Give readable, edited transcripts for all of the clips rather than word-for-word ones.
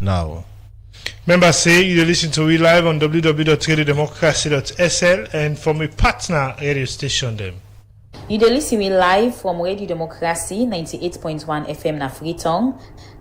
now. Remember, say you listen to we live on www.radiodemocracy.sl and from a partner radio station them. You dey listen me live from Radio Democracy 98.1 FM na Freetown,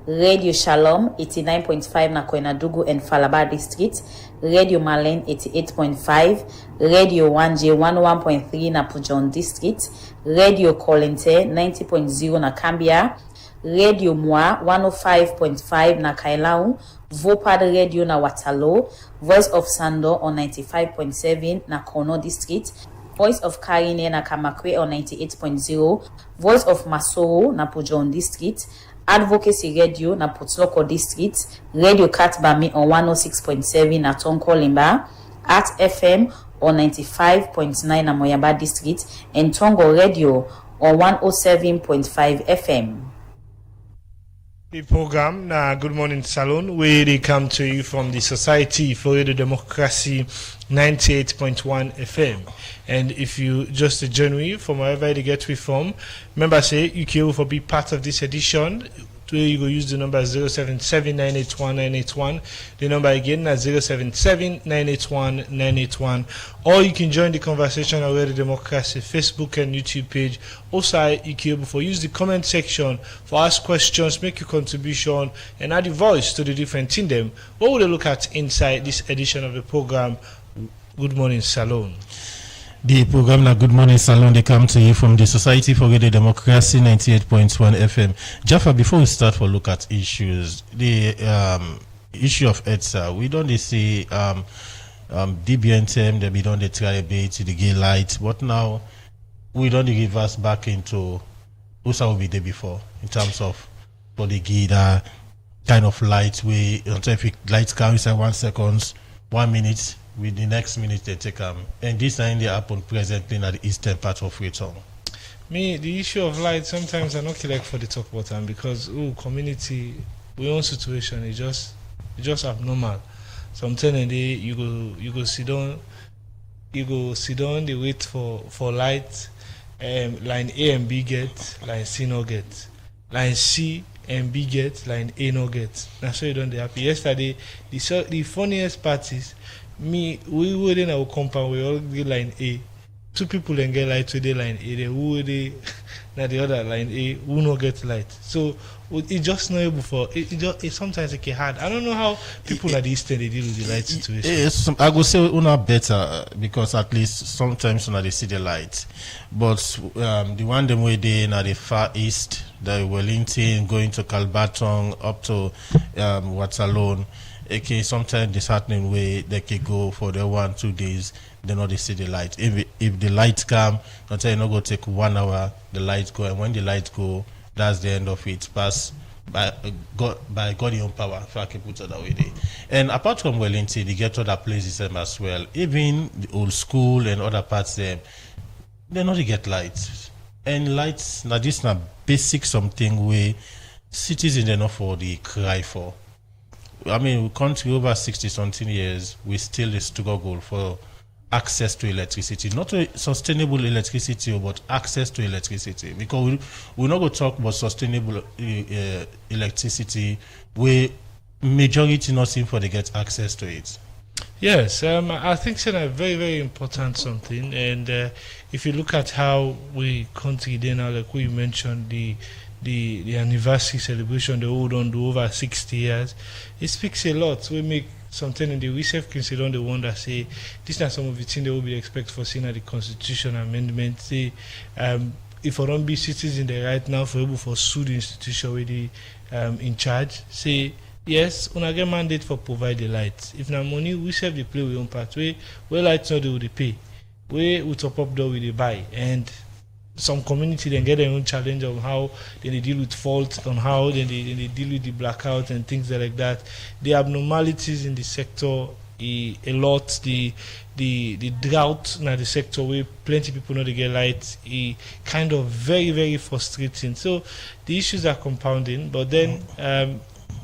Radio Shalom 89.5 na Koinadugu and Falaba District, Radio Malen 88.5, Radio 1J 101.3 na Pujon District, Radio Kolente 90.0 na Cambia, Radio Moi 105.5 na Kailau, Vopad Radio na Watalo, Voice of Sando on 95.7 na Kono District, Voice of Karine na Kamakwe on 98.0, Voice of Masoro na Pujon District, Advocacy Radio na Potloko District, Radio Katbami on 106.7 na Tonko Limba, Art FM on 95.9 na Moyamba District, and Tongo Radio on 107.5 FM. The program na Good Morning Salon, where they come to you from the Society for Radio Democracy 98.1 FM. And if you just join me from wherever they get we from, remember say you can for be part of this edition. Today you go use the number 077-981-981. The number again is 077-981-981. Or you can join the conversation on Radio Democracy Facebook and YouTube page. Also, you can use the comment section for ask questions, make your contribution, and add a voice to the different team them. What would you look at inside this edition of the program, Good Morning Salon? The program na Good Morning Salon, they come to you from the Society for Radio Democracy 98.1 FM. Jaffa, before we start for look at issues, the issue of EDSA, we don't see DBNTM, they don't try a bit to the gay light, but now we don't reverse back into who's will be there before in terms of for the gay kind of light way on traffic lights come inside 1 second, 1 minute. With the next minute they take and this thing they happen presently in the eastern part of Freetown. Me, the issue of light sometimes I not like for the talk about them because community we own situation is just abnormal. Sometimes you go sit down, they wait for light, line A and B get, line C no get, line C and B get, line A no get. That's why you don't happy. Yesterday the funniest part is we were in our compound, we all get line A. Two people then get light today line A, then who would they now the other line A who not get light. So it just not able for it sometimes it get hard. I don't know how people at the eastern they deal with the light situation. I go say una better because at least sometimes una they see the light. But the one them way they in the far east, the Wellington going to Calbaton up to Waterloo. Okay, sometimes disheartening way they can go for the 1-2 days, they know they see the light. If the light come, not say you not go take 1 hour, the light go, and when the light go, that's the end of it. Pass by God your own power, if I can put it that way. And apart from Wellington, they get other places as well. Even the old school and other parts them, they know they get lights. And lights now this na basic something where citizens they know for the cry for. I mean, we country over 60-something years, we still struggle for access to electricity. Not a sustainable electricity, but access to electricity. Because we're not going to talk about sustainable electricity where majority not seem for they get access to it. Yes, I think it's a very, very important something. And if you look at how we country then, like we mentioned, the anniversary celebration, the old on do over 60 years, it speaks a lot. We make something in the we self consider the one that say this is some of the things that will be expected for seeing at the constitution amendment. Say if I don't be citizen there right now for able for sue the institution with the in charge, say yes, una get mandate for provide the lights. If na money we self the play we own part where lights not do the pay. We top up door with the buy and some community then get their own challenge of how they deal with fault, on how they deal with the blackout and things like that. The abnormalities in the sector a lot. The drought in the sector where plenty people know they get light kind of very, very frustrating. So the issues are compounding, but then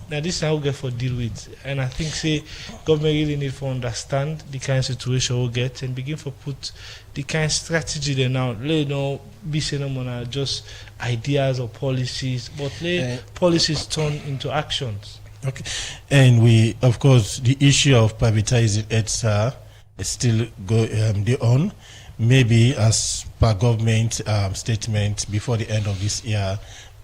now this is how we get for deal with. And I think say government really need to understand the kind of situation we get and begin to put the kind of strategy there now. Let no be saying just ideas or policies, but let policies turn into actions. Okay, and we, of course, the issue of privatizing EDSA is still go on. Maybe as per government statement before the end of this year,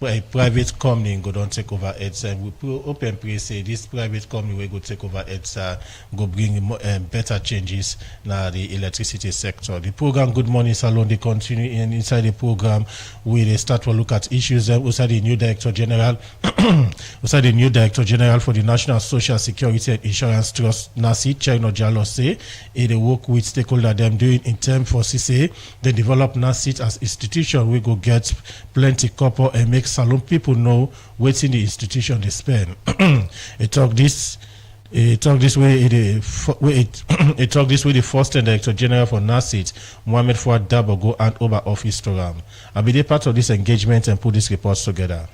a private company go don take over EDSA, and we hope and pray say this private company will go take over EDSA, go bring better changes na the electricity sector. The program Good Morning Salon, they continue inside the program we they start to look at issues. Also the new director general also the new director general for the National Social Security and Insurance Trust, NASIT, Chino Jalo, say they work with stakeholders them doing in terms for CCA. They develop NASIT as institution. We go get plenty couple and make salon people know what's in the institution they spend. It talk this way the first director general for NASIT, Mohamed Fuad Dabo, go hand over office to Ram. I'll be part of this engagement and put these reports together.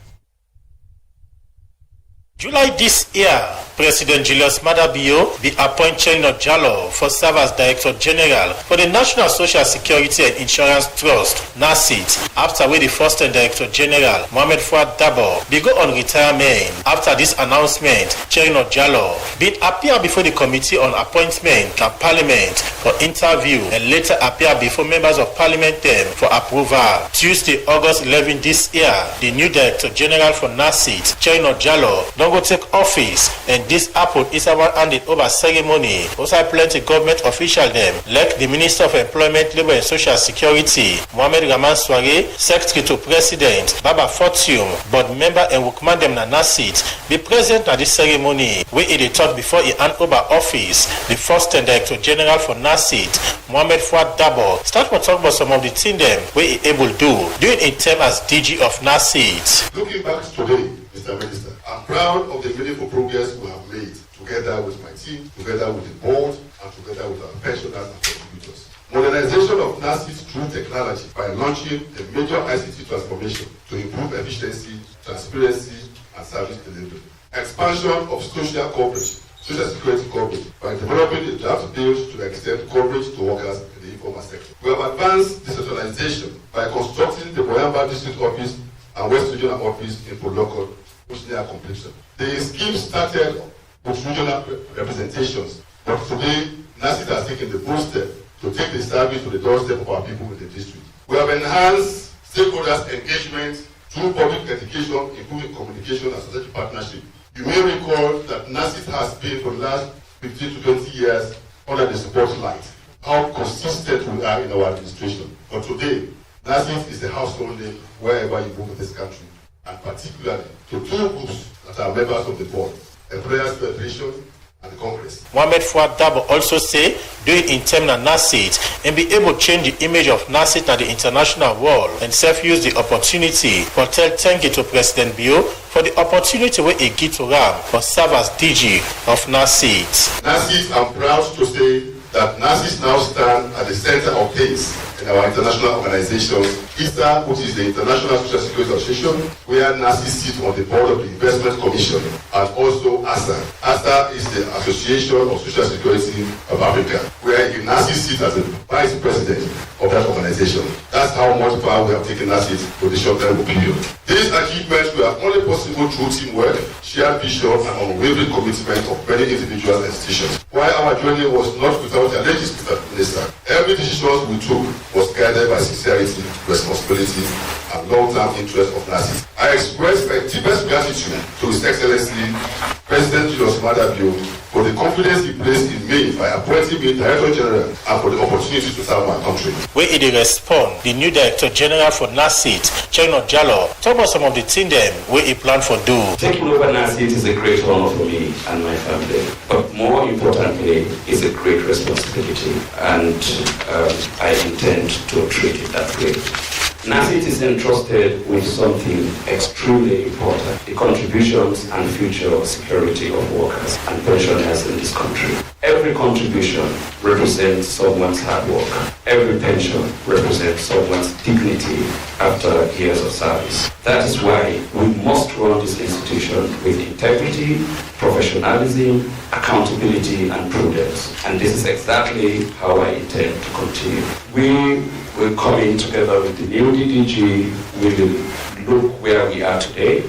July this year, President Julius Maada Bio be appointed Chino Jalo for serve as Director General for the National Social Security and Insurance Trust, NASIT, after the first Director General, Mohamed Fuad Dabo, be go on retirement. After this announcement, Chino Jalo been appear before the Committee on Appointment and Parliament for interview and later appear before members of Parliament them for approval. Tuesday, August 11 this year, the new Director General for NASIT, Chino Jalo, don't go take office, and this happened is our handed over ceremony. Also plenty government official them, like the Minister of Employment, Labour and Social Security, Mohamed Rahman Sware, Secretary to President, Baba Fortium, board member and workman them na NASIT, be present at this ceremony, where he talk before he hand over office. The first Director General for NASIT, Mohamed Fuad Dabo, start to talk about some of the things them where he able do, doing in term as DG of NASIT. Looking back today, Mr. Minister, I'm proud of the meaningful progress we have made together with my team, together with the board, and together with our pensioners and contributors. Modernization of NASIT through technology by launching a major ICT transformation to improve efficiency, transparency, and service delivery. Expansion of social coverage, social security coverage, by developing a draft bill to extend coverage to workers in the informal sector. We have advanced decentralization by constructing the Boyamba District Office and West Regional Office in Port Local, which they are completion. The scheme started with regional representations, but today NASIT has taken the bold step to take the service to the doorstep of our people in the district. We have enhanced stakeholders' engagement through public education, improving communication and strategic partnership. You may recall that NASIT has been for the last 15 to 20 years under the spotlight, how consistent we are in our administration. But today, NASIT is a household name wherever you move in this country, and particularly to two groups that are members of the board, Employers Federation and the Congress. Mohamed Fuad Dabo also say, doing in terms of NASIT and be able to change the image of NASIT at the international world and self-use the opportunity. But tell thank you to President Bio for the opportunity where he give to Ram for serve as DG of NASIT. NASIT, I'm proud to say that NASIT now stands at the center of things in our international organizations, ISA, which is the International Social Security Association, where NASIT sits on the board of the Investment Commission, and also ASA. ASA is the Association of Social Security of Africa, where NASIT sits as the vice president of that organization. That's how much power we have taken NASIT for the short-term period. These achievements were only possible through teamwork, shared vision, and unwavering commitment of many individuals and institutions. While our journey was not without challenges, Mr. Minister, every decision we took was guided by sincerity, responsibility, and long-term interest of NASIT. I express my deepest gratitude to His Excellency President Julius Maada Bio for the confidence he placed in me by appointing me Director General and for the opportunity to serve my country. Where he respond, the new Director General for NASIT, Chino Jalo, talk about some of the things them where he plan for do. Taking over NASIT is a great honor for me and my family, but more importantly, it's a great responsibility, and I intend to treat it that way. NASIT is entrusted with something extremely important: the contributions and future security of workers and pensioners in this country. Every contribution represents someone's hard work. Every pension represents someone's dignity after years of service. That is why we must run this institution with integrity, professionalism, accountability, and prudence. And this is exactly how I intend to continue. We will come in together with the new DDG. We will look where we are today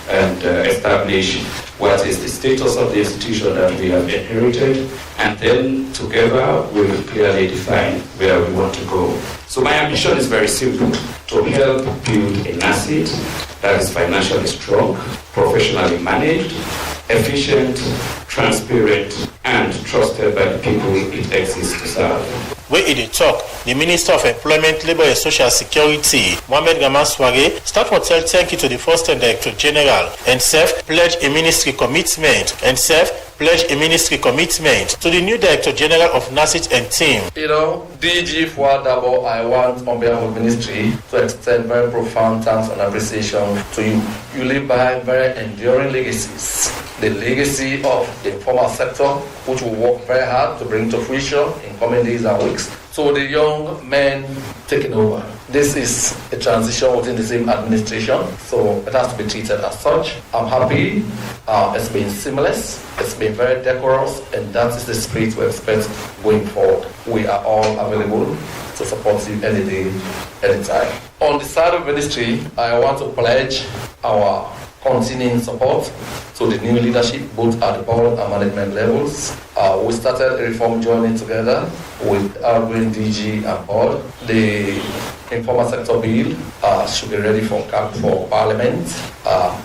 and establish what is the status of the institution that we have inherited, and then together we will clearly define where we want to go. So my ambition is very simple: to help build a NASIT that is financially strong, professionally managed, efficient, transparent, and trusted by the people it exists to serve. Where in the talk, the Minister of Employment, Labour and Social Security, Mohamed Gaman Sware, start to tell thank you to the First Director General and pledge a ministry commitment to the new Director General of NASIT and team. DG Fuad Dabo, I want on behalf of the ministry to extend very profound thanks and appreciation to you. You leave behind very enduring legacies. The legacy of the informal sector, which will work very hard to bring to fruition in coming days and weeks. So the young men taking over. This is a transition within the same administration, so it has to be treated as such. I'm happy. It's been seamless. It's been very decorous, and that is the spirit we expect going forward. We are all available to support you any day, anytime. On the side of ministry, I want to pledge our continuing support to the new leadership, both at the board and management levels. We started a reform journey together with our Green DG and board. The informal sector bill should be ready for Parliament.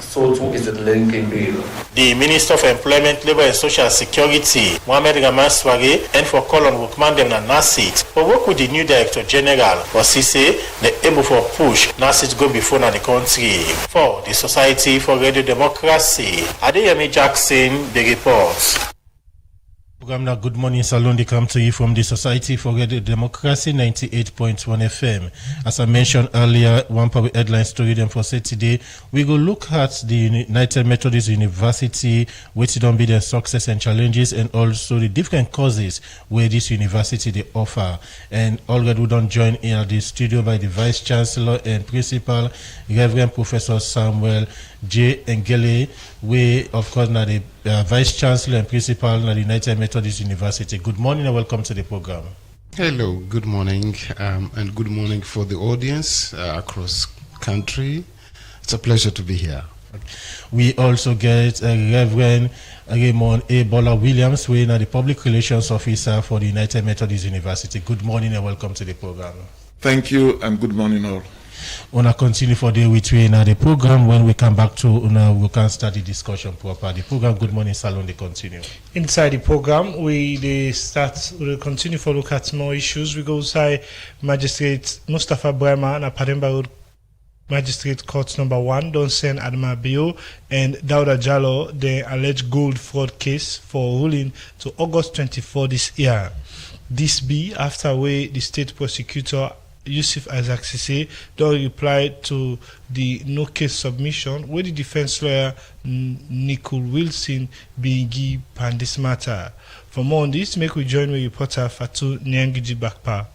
So too is the linking bill. The Minister of Employment, Labour and Social Security, Mohamed Gaman Sware, and for call on Wukmandem and NASIT, for work with the new Director General, for CC, the able for push NASIT go before the country. For the Society for Radio Democracy, Adeyemi Jackson, the reports. Good morning, Salon. They come to you from the Society for Radio Democracy 98.1 FM. As I mentioned earlier, one public headline story then for today, we will look at the United Methodist University, which don't be their success and challenges, and also the different causes where this university they offer. And already we don't join in at the studio by the Vice Chancellor and Principal, Reverend Professor Samuel J. Engele, we of course now the Vice Chancellor and Principal at the United Methodist University. Good morning and welcome to the program. Hello, good morning, and good morning for the audience across country. It's a pleasure to be here. We also get Reverend Raymond A. Bola Williams, who is the Public Relations Officer for the United Methodist University. Good morning and welcome to the program. Thank you and good morning all. Una continue for the with we now the program. When we come back to Una, we can start the discussion proper. The program. Good morning, Salon. They continue. Inside the program, we continue for look at more issues. We go inside Magistrate Mustafa Brahma and Pademba Road Magistrate Court number 1 don't send Adama Bio and Dauda Jallo the alleged gold fraud case for ruling to August 24 this year. This be after where the state prosecutor Yusuf Isaac Sise don't reply to the no case submission where the defense lawyer Nicole Wilson being given on this matter. For more on this, make we join with reporter Fatu Nyangiji Bakpa.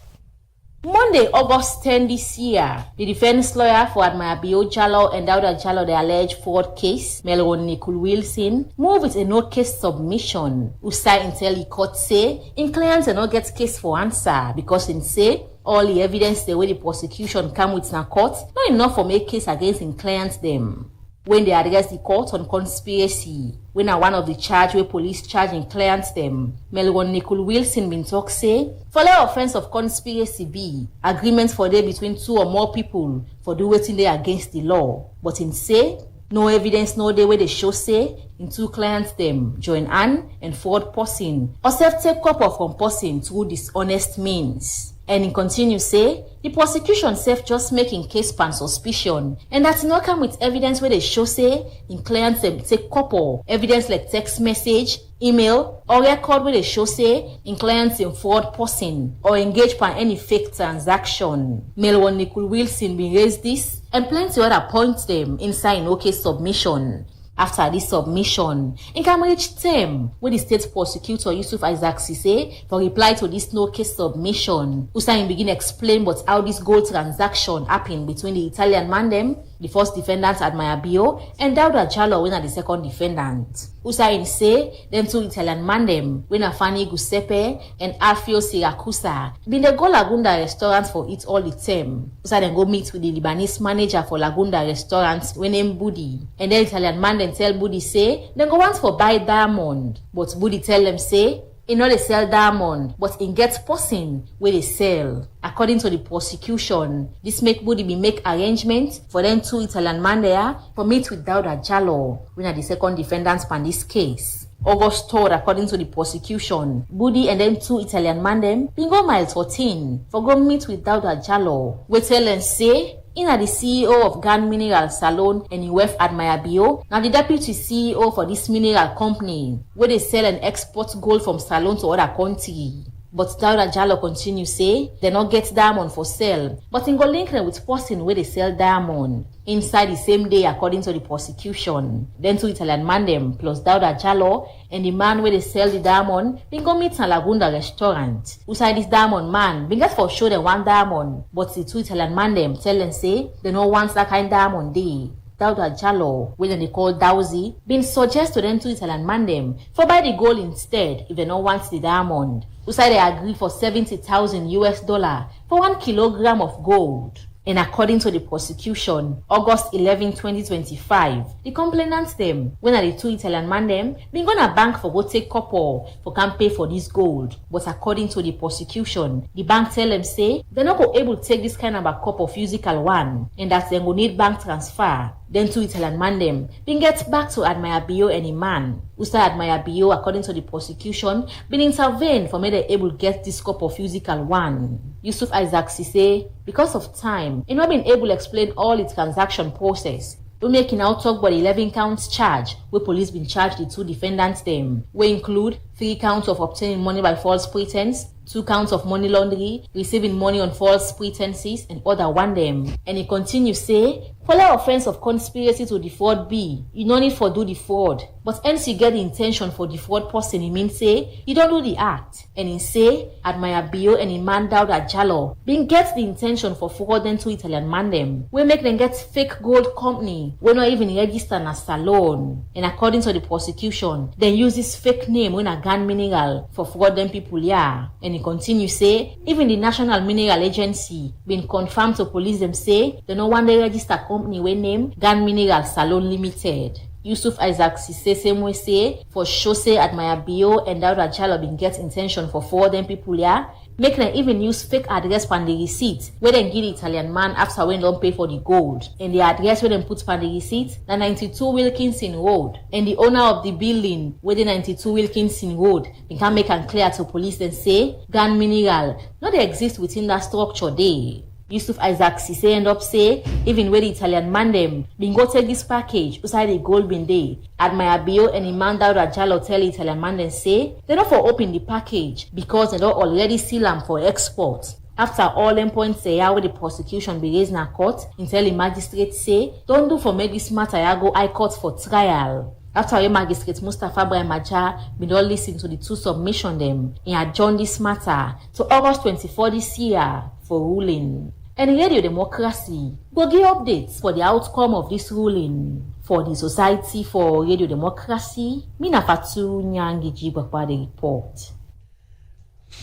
Monday, August 10 this year, the defense lawyer for Adama Bio Jallo and Dauda Jallo, the alleged fraud case, Melron Nicole Wilson, moved with a no case submission. Usai intel the court say, in clients and not get case for answer because in say, all the evidence the way the prosecution come with na court, not enough for make case against in clients them. When they address the court on conspiracy, when one of the charge where police charge in clients them, Melron Nicole Wilson been talk say, for the offense of conspiracy be, agreement for day between 2 or more people for do waiting there against the law. But in say, no evidence no day where they show say, in 2 clients them, join an and fraud person, or self-take couple from person through dishonest means. And in continue say, the prosecution self just making case pan suspicion, and that not come with evidence where they show say, in clients them take couple, evidence like text message, email, or record where they show say, in clients in fraud person, or engage pan any fake transaction. Melron Nicole Wilson been raised this, and plenty other points them inside no case submission. After this submission, in can reach term where the state prosecutor Yusuf Isaac Sise for reply to this no case submission. Usain begin explain but how this gold transaction happened between the Italian man them, The first defendant, Admire Bio, and Dauda Jallow, when are the second defendant. Usain say, them two Italian man them, when are Fanny Giuseppe and Alfio Siracusa, been the go Lagunda restaurant for it all the time. Usa then go meet with the Lebanese manager for Lagunda restaurants, when named Budi. And then Italian man then tell Budi say, then go want for buy diamond. But Budi tell them say, in not they sell diamond, but in gets person where they sell. According to the prosecution, this make Budi be make arrangements for them two Italian man there for meet with Dauda Jallow, when are the second defendants on this case. August 3rd, according to the prosecution, Budi and them two Italian man them been go mile 14 for go meet with Dauda Jallow. We tell and say, in are the CEO of Gan Mineral Salon and Iwef Admire Bio, now the deputy CEO for this mineral company, where they sell and export gold from Salon to other country. But Dauda Jallow continue say they not get diamond for sale, but in go link them with person where they sell diamond. Inside the same day, according to the prosecution, then two Italian man them plus Dauda Jallow and the man where they sell the diamond been go meet in Lagunda restaurant. Inside this diamond man been get for show them one diamond, but the two Italian man them tell them say they no want that kind diamond day. Dauda Jallow, when they call Dowsy, been suggest to them two Italian man them for buy the gold instead if they no want the diamond. Usai they agree for $70,000 for 1 kilogram of gold. And according to the prosecution, August 11, 2025, the complainants them, when are the two Italian man them, been gonna bank for go take couple for can pay for this gold. But according to the prosecution, the bank tell them say, they're not go able to take this kind of a cup of physical one, and that they go need bank transfer. Then two Italian man them, been get back to Admire Bio and Iman. Usta Admire Bio, according to the prosecution, been intervened for me they able to get this cup of physical one. Yusuf Isaac say, because of time, and not been able to explain all its transaction process. We making out talk about 11 counts charge, where police been charged the two defendants them, we include 3 counts of obtaining money by false pretense, 2 counts of money laundering, receiving money on false pretenses, and other one them. And he continues say, for the offense of conspiracy to defraud B, you no need for do the fraud. But hence you get the intention for defraud person, he means say, you don't do the act. And he say, Admire Bio and Iman Dauda Jallow, being get the intention for fraud them to Italian man them. We make them get fake gold company, we not even register as Salon. And according to the prosecution, they use this fake name when a Gan Mineral for fraud them people here. And he continue say, even the National Mineral Agency been confirmed to police them say, they no want they register company we name Gan Mineral Salon Limited. Yusuf Isaac say same way say, for sure say Admire Bio and Dauda Jallow been get intention for fraud them people here. Make them even use fake address on the receipt where they give the Italian man after when don't pay for the gold. And the address where they put on the receipt, the 92 Wilkinson Road. And the owner of the building where the 92 Wilkinson Road, they can make and clear to police and say, Gan Mineral, no they exist within that structure there. Yusuf Isaac say end up say, even where the Italian man them, been go take this package, beside the gold bin day. Admire Bio and Iman Dauda Jallow tell the Italian man them say, they don't for open the package because they don't already seal them for export. After all them points say how the prosecution be raised in court, until the magistrate say, don't do for make this matter ya go high court for trial. After a magistrate Mustafa Brahmaja been all listen to the two submission them, he adjourned this matter to August 24 this year for ruling. And Radio Democracy will give updates for the outcome of this ruling. For the Society for Radio Democracy, Mina Fatu Nyangi Jibakwa the report.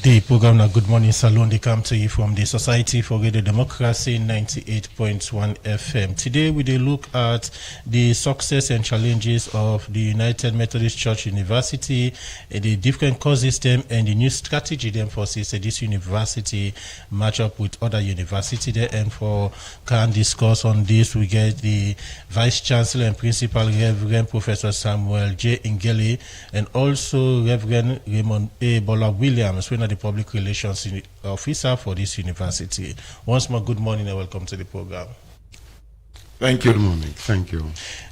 The program now Good Morning Salon, they come to you from the Society for Radio Democracy 98.1 FM. Today we will look at the success and challenges of the United Methodist Church University, the different course system and the new strategy then forces this university match up with other universities there. And for can discuss on this, we get the Vice Chancellor and Principal Reverend Professor Samuel J. Ingeli and also Reverend Raymond A. Bola Williams, the Public Relations Officer for this university. Once more, good morning and welcome to the program. Thank you. Good morning. Thank you.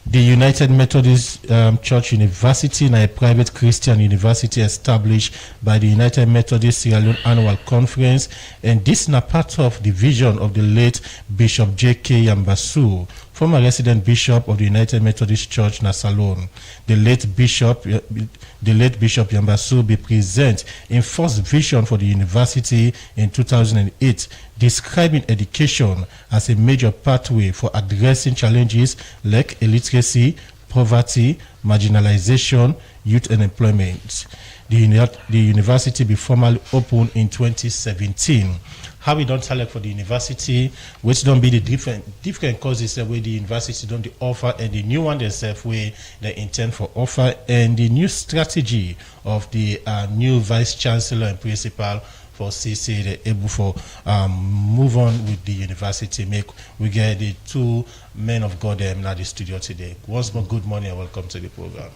The United Methodist Church University is a private Christian university established by the United Methodist Sierra Leone Annual Conference, and this is part of the vision of the late Bishop J.K. Yambasu former resident bishop of the United Methodist Church na Salone, the late Bishop Yambasu be present in first vision for the university in 2008, describing education as a major pathway for addressing challenges like illiteracy, poverty, marginalization, youth unemployment. The university be formally opened in 2017. How we don't select for the university, which don't be the different courses where the university don't offer, and the new one themselves where they intend for offer, and the new strategy of the new vice chancellor and principal for CC, they're able for move on with the university. We get the two men of God in the studio today. Once more, good morning and welcome to the program.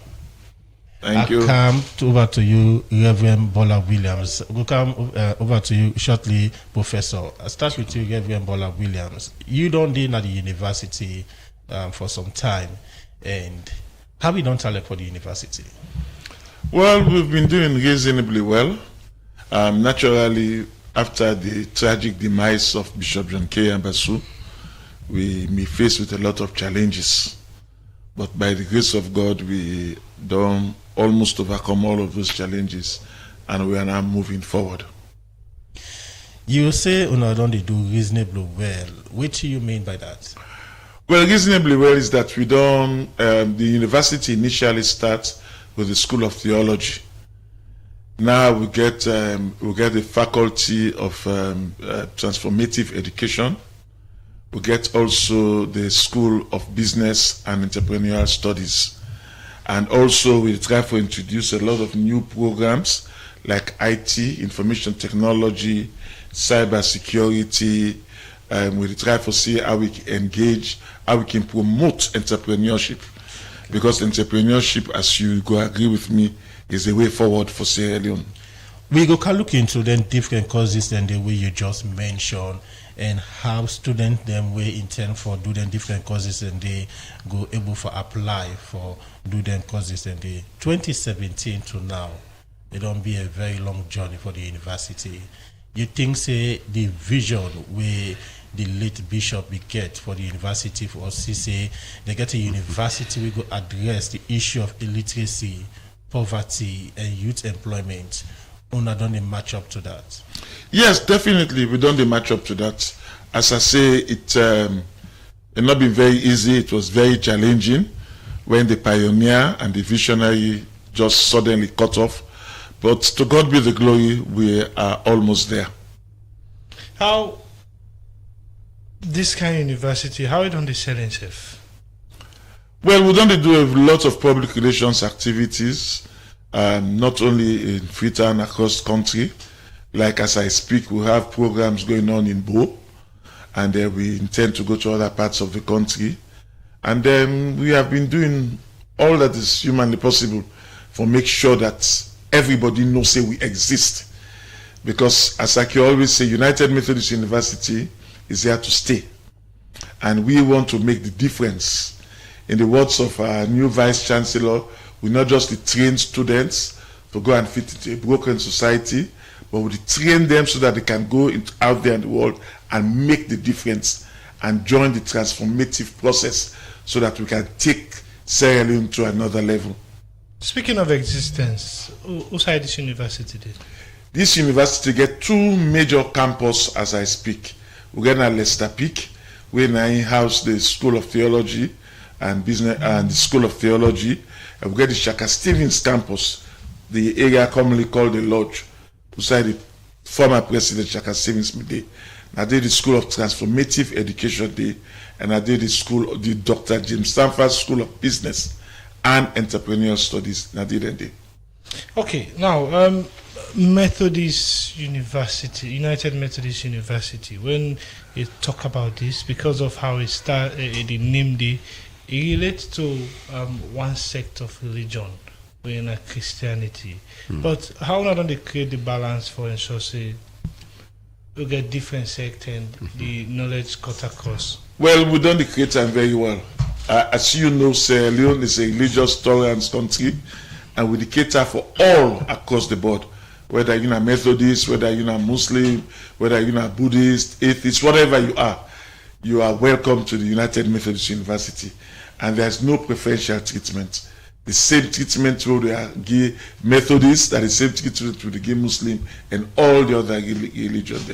Thank you. Come over to you, Reverend Bola Williams. We'll come over to you shortly, Professor. I'll start with you, Reverend Bola Williams. You don't deal at the university for some time, and how we don't tell for the university? Well, we've been doing reasonably well. Naturally, after the tragic demise of Bishop John K. Yambasu, we may face with a lot of challenges. But by the grace of God, we don't almost overcome all of those challenges, and we are now moving forward. You say don't do reasonably well. What do you mean by that? Well, reasonably well is that we don't. The university initially starts with the School of Theology. Now we get the Faculty of Transformative Education. We get also the School of Business and Entrepreneurial Studies. And also we try to introduce a lot of new programs like IT, information technology, cyber security. We try to see how we can engage, how we can promote entrepreneurship. Because entrepreneurship, as you go agree with me, is the way forward for Sierra Leone. We go look into the different courses and the way you just mentioned, and how students them will intend for do them different courses and they go able for apply for do them courses, and the 2017 to now, it don't be a very long journey for the university. You think say the vision where the late bishop we get for the university for us, say they get a university we go address the issue of illiteracy, poverty and youth employment. Una don't match up to that? Yes, definitely we don't match up to that. As I say, it not been very easy. It was very challenging when the pioneer and the visionary just suddenly cut off. But to God be the glory, we are almost there. How this kind of university, how it on the sell itself? Well, we don't do a lot of public relations activities, not only in Freetown, across country. Like as I speak, we have programs going on in Bo, and we intend to go to other parts of the country. And then we have been doing all that is humanly possible for make sure that everybody knows that we exist. Because as I can always say, United Methodist University is here to stay. And we want to make the difference. In the words of our new Vice Chancellor, we not just train students to go and fit into a broken society, but we train them so that they can go out there in the world and make the difference and join the transformative process so that we can take Sierra Leone to another level. Speaking of existence, who's this university did? This university get two major campuses as I speak. We get at Leicester Peak, where now in-house the School of Theology and Business and the School of Theology. And we get the Shaka Stevens campus, the area commonly called the Lodge, beside the former President Shaka Stevens Day. I did the School of Transformative Education Day, and I did the Dr. James Stanford School of Business and Entrepreneurial Studies. I did that day. Okay, now Methodist University, United Methodist University. When you talk about this, because of how it started, the name it relates to one sect of religion, in Christianity. But how not only create the balance for ensure say you get different sect and the knowledge cut across? Well, we done the create them very well. As you know, Sierra Leone is a religious tolerance country, and we cater for all across the board. Whether you're a Methodist, whether you're a Muslim, whether you're a Buddhist, atheist, whatever you are. you are welcome to the United Methodist University, and there's no preferential treatment. The same treatment to the gay Methodists, that is the same treatment to the gay Muslim and all the other religions.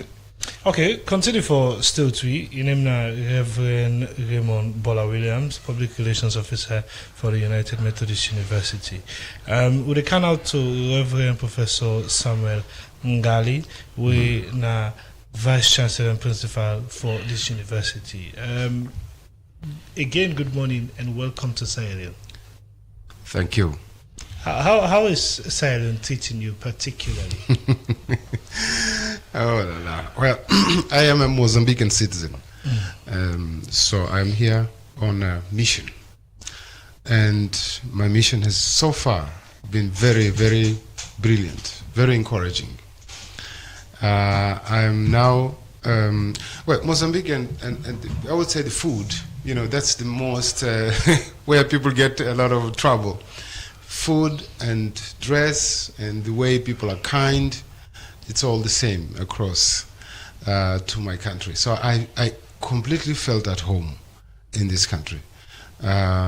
Okay, continue for still three. Your name now Reverend Raymond Bola Williams, Public Relations Officer for the United Methodist University. We can out to Reverend Professor Samuel Ngali, we na Vice Chancellor and Principal for this university. Again, good morning and welcome to Sierra Leone. Thank you. How is Sierra Leone treating you particularly? Oh, la, la. Well, I am a Mozambican citizen, so I'm here on a mission, and my mission has so far been very, very brilliant, very encouraging. I'm now, well, Mozambique and I would say the food, you know, that's the most where people get a lot of trouble. Food and dress and the way people are kind, it's all the same across to my country. So I completely felt at home in this country.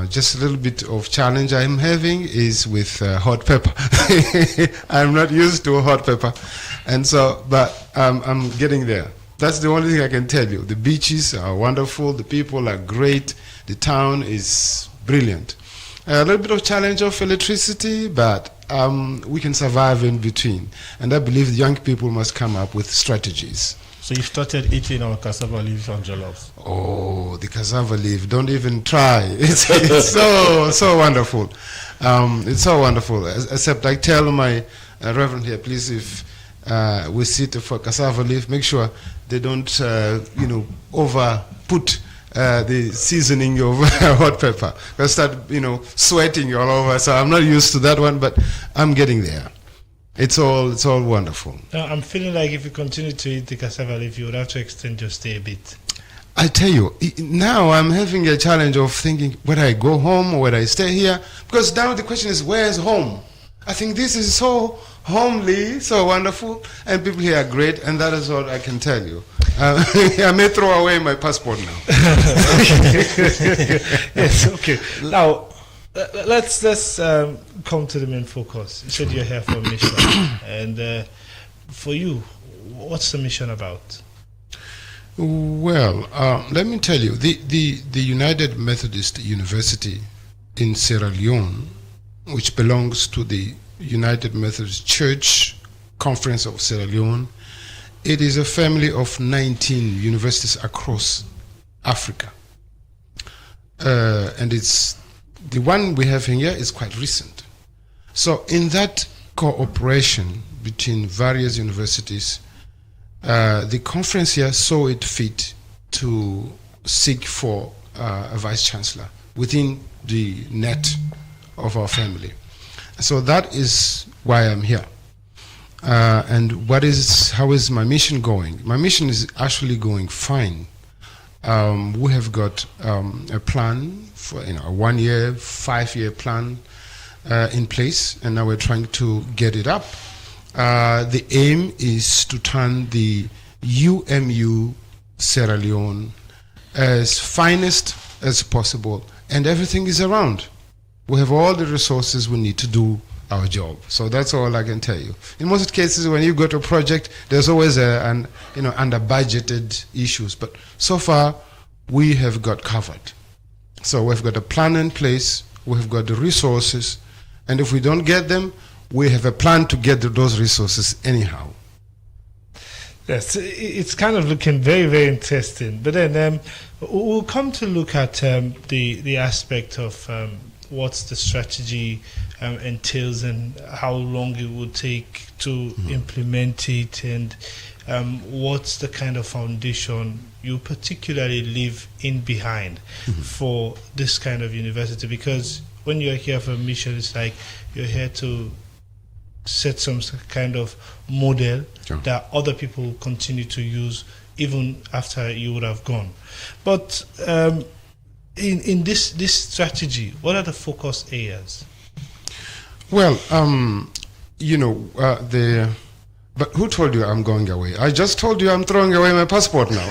Just a little bit of challenge I'm having is with hot pepper. I'm not used to hot pepper, and so, but I'm getting there. That's the only thing I can tell you. The beaches are wonderful, the people are great, the town is brilliant. A little bit of challenge of electricity, but we can survive in between. And I believe the young people must come up with strategies. So you started eating our cassava leaf and jollof. Oh, the cassava leaf! Don't even try. It's so wonderful. It's so wonderful. Except I tell my reverend here, please, if we sit for cassava leaf, make sure they don't, over put the seasoning of hot pepper. I start, sweating all over. So I'm not used to that one, but I'm getting there. It's all wonderful. I'm feeling like if you continue to eat the cassava leaf, you would have to extend your stay a bit. I tell you, now I'm having a challenge of thinking whether I go home or whether I stay here. Because now the question is, where's home? I think this is so homely, so wonderful, and people here are great, and that is all I can tell you. I may throw away my passport now. Yes, okay. Now, let's come to the main focus. You said you're here for a mission, and for you, what's the mission about? Well, let me tell you, the United Methodist University in Sierra Leone, which belongs to the United Methodist Church Conference of Sierra Leone, it is a family of 19 universities across Africa, and it's the one we have here is quite recent. So in that cooperation between various universities, the conference here saw it fit to seek for a vice chancellor within the net of our family. So that is why I'm here. And how is my mission going? My mission is actually going fine. We have got a plan for a 1 year, 5 year plan in place, and now we're trying to get it up. The aim is to turn the UMU Sierra Leone as finest as possible, and everything is around. We have all the resources we need to do our job. So that's all I can tell you. In most cases, when you go to a project, there's always under budgeted issues. But so far, we have got covered. So we've got a plan in place. We have got the resources. And if we don't get them, we have a plan to get those resources anyhow. Yes, it's kind of looking very, very interesting. But then we'll come to look at the aspect of what's the strategy entails and how long it would take to implement it, and what's the kind of foundation you particularly leave in behind for this kind of university. Because when you're here for a mission, it's like you're here to set some kind of model that other people will continue to use even after you would have gone. But in this strategy, what are the focus areas? Well, the But who told you I'm going away? I just told you I'm throwing away my passport now.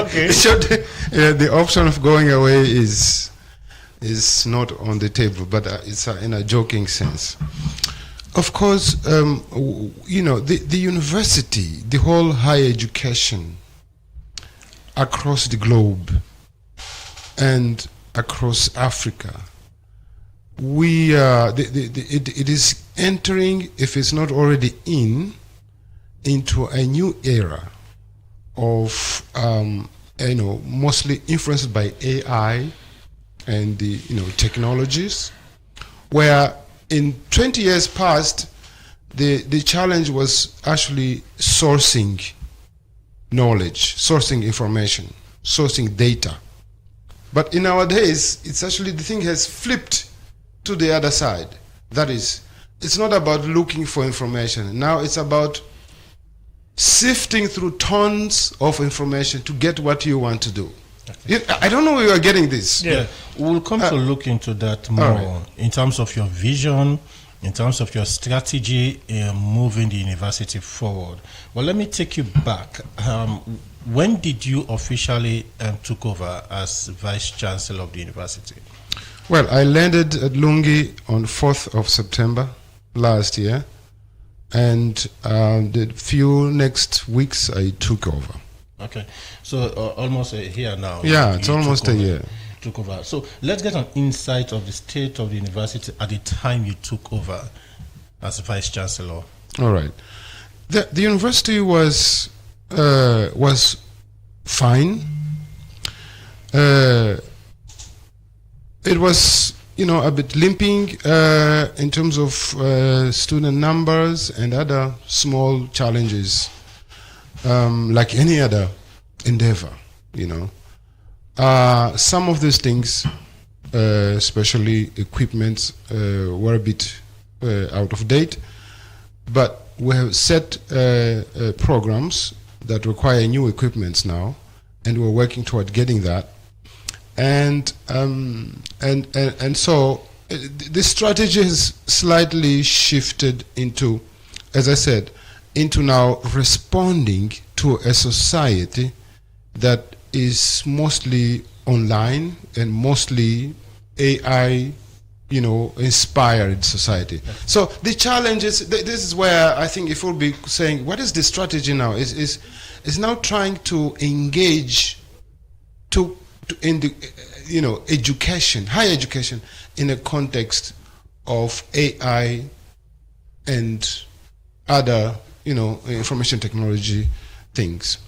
Okay. So the option of going away is not on the table, but it's in a joking sense. Of course, the university, the whole higher education across the globe and across Africa, it is entering, if it's not already into a new era of mostly influenced by AI and the technologies, where in 20 years past the challenge was actually sourcing knowledge, sourcing information, sourcing data. But in nowadays, it's actually, the thing has flipped to the other side. That is, it's not about looking for information. Now it's about sifting through tons of information to get what you want to do. Okay. I don't know where you are getting this. Yeah, we'll come to look into that more in terms of your vision, in terms of your strategy in moving the university forward. Well, let me take you back. When did you officially took over as Vice Chancellor of the university? Well, I landed at Lungi on 4th of September last year, and the few next weeks I took over. Okay, so almost a year now. Yeah, it's almost a year. Took over. So let's get an insight of the state of the university at the time you took over as Vice Chancellor. All right. The university was fine. It was, a bit limping in terms of student numbers and other small challenges, like any other endeavor, Some of these things, especially equipment, were a bit out of date, but we have set programs that require new equipments now, and we're working toward getting that. And so the strategy has slightly shifted into, as I said, into now responding to a society that is mostly online and mostly AI, inspired society. So the challenge is, this is where I think if we'll be saying, what is the strategy now? Is now trying to engage in the education, higher education, in a context of AI and other information technology things.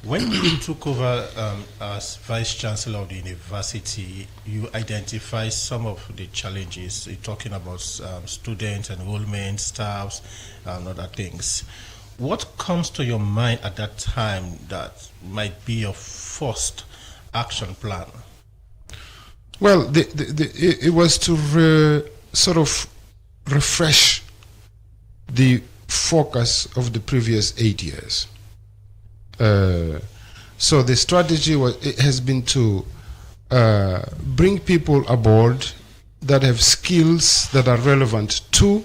When you took over as Vice Chancellor of the university, you identified some of the challenges. You're talking about student enrollment, staffs, and other things. What comes to your mind at that time that might be your first action plan? Well, it was to sort of refresh the focus of the previous 8 years. So the strategy has been to bring people aboard that have skills that are relevant to,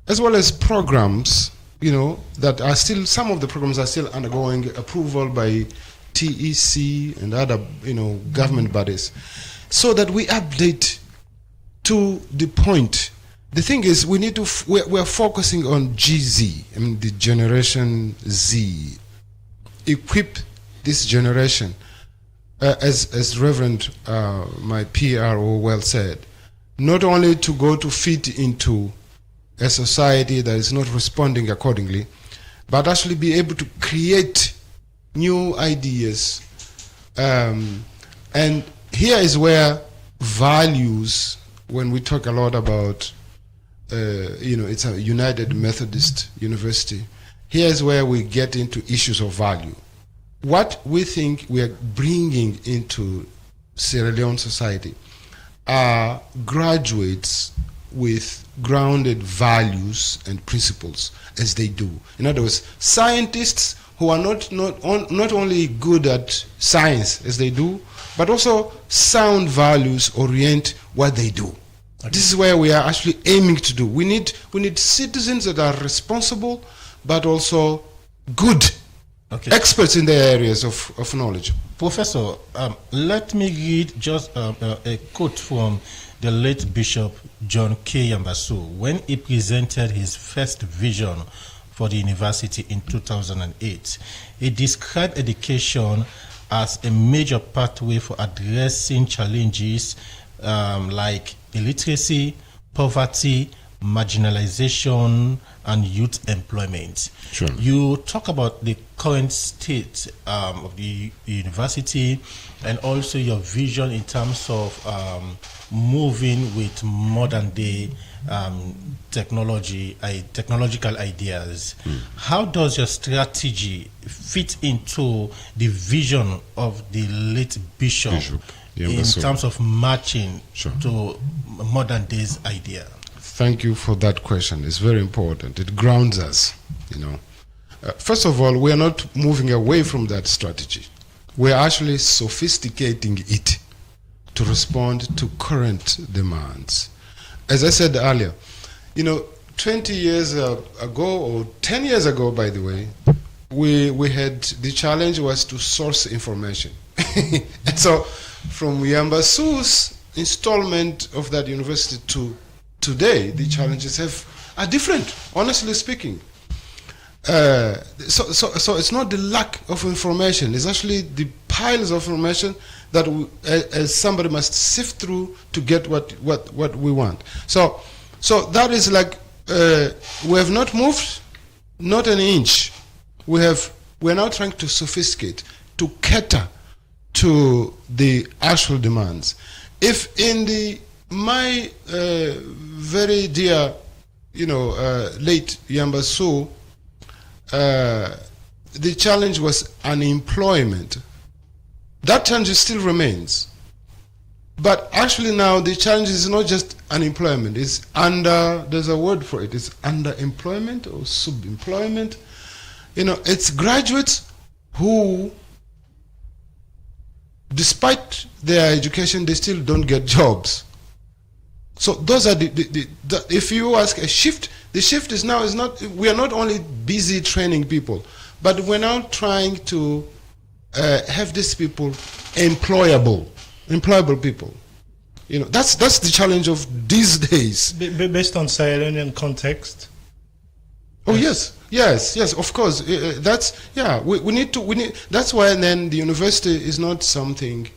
as well as programs, that are still, some of the programs are still undergoing approval by TEC and other, government bodies, so that we update to the point. The thing is, we're focusing on GZ, the Generation Z. Equip this generation, as Reverend, my PRO well said, not only to go to fit into a society that is not responding accordingly, but actually be able to create new ideas. And here is where values, when we talk a lot about, it's a United Methodist University, here's where we get into issues of value. What we think we are bringing into Sierra Leone society are graduates with grounded values and principles, as they do. In other words, scientists who are not only good at science as they do, but also sound values orient what they do. Okay. This is where we are actually aiming to do. We need citizens that are responsible, but also good experts in their areas of knowledge. Professor, let me read just a quote from the late Bishop John K. Yambasu when he presented his first vision for the university in 2008. He described education as a major pathway for addressing challenges like illiteracy, poverty, marginalization, and youth employment. Sure. You talk about the current state of the university and also your vision in terms of moving with modern day technological ideas. How does your strategy fit into the vision of the late Bishop in terms of matching to modern day's idea? Thank you for that question. It's very important. It grounds us, First of all, we are not moving away from that strategy. We are actually sophisticating it to respond to current demands. As I said earlier, 20 years ago, or 10 years ago, by the way, we had, the challenge was to source information. And so from Yambasu's installment of that university to today, the challenges are different, honestly speaking. So it's not the lack of information, it's actually the piles of information that as somebody must sift through to get what we want. So that is like, we have not moved, not an inch. We're now trying to sophisticate, to cater to the actual demands. If in my very dear, late Yambasu, the challenge was unemployment, that challenge still remains. But actually now the challenge is not just unemployment, it's there's a word for it, it's underemployment or subemployment. It's graduates who, despite their education, they still don't get jobs. So those are if you ask a shift, the shift is not, we are not only busy training people, but we're now trying to have these people employable people. That's the challenge of these days. Based on Sierra Leonean context. Oh yes, of course. We need. That's why then the university is not something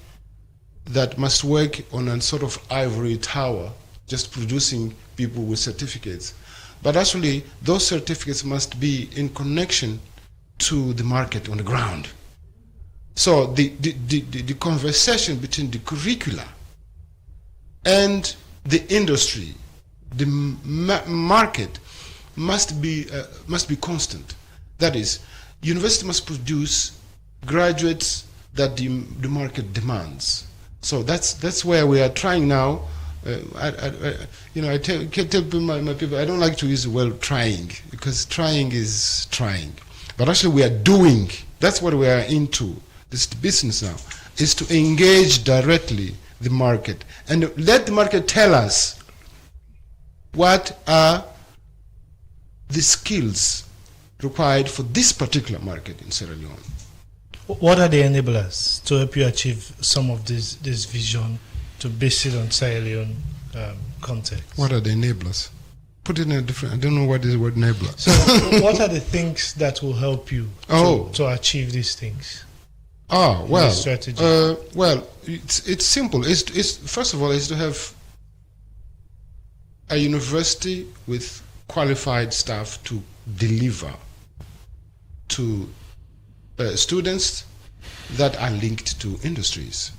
that must work on a sort of ivory tower, just producing people with certificates. But actually, those certificates must be in connection to the market on the ground. So the conversation between the curricula and the industry, the market, must be constant. That is, university must produce graduates that the market demands. So that's where we are trying now. I tell my people, I don't like to use the word trying, because trying is trying. But actually we are doing. That's what we are into. This business now is to engage directly the market and let the market tell us what are the skills required for this particular market in Sierra Leone. What are the enablers to help you achieve some of this vision, to base it on Sierra Leone context? What are the enablers? Put it in a different, I don't know what is the word enabler. So what are the things that will help you to achieve these things? Well, strategy. It's simple. It's first of all, is to have a university with qualified staff to deliver to students that are linked to industries.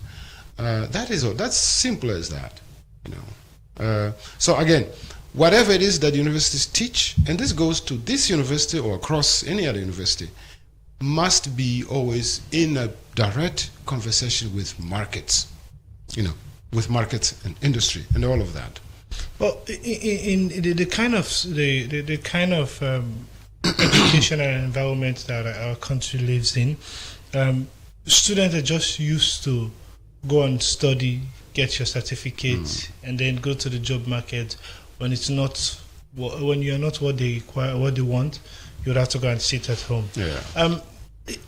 That is all. That's simple as that. So again, whatever it is that universities teach, and this goes to this university or across any other university, must be always in a direct conversation with markets, with markets and industry and all of that. Well, in the kind of educational environment that our country lives in, students are just used to go and study, get your certificate, and then go to the job market. When you're not what they require, what they want, you would have to go and sit at home. Yeah.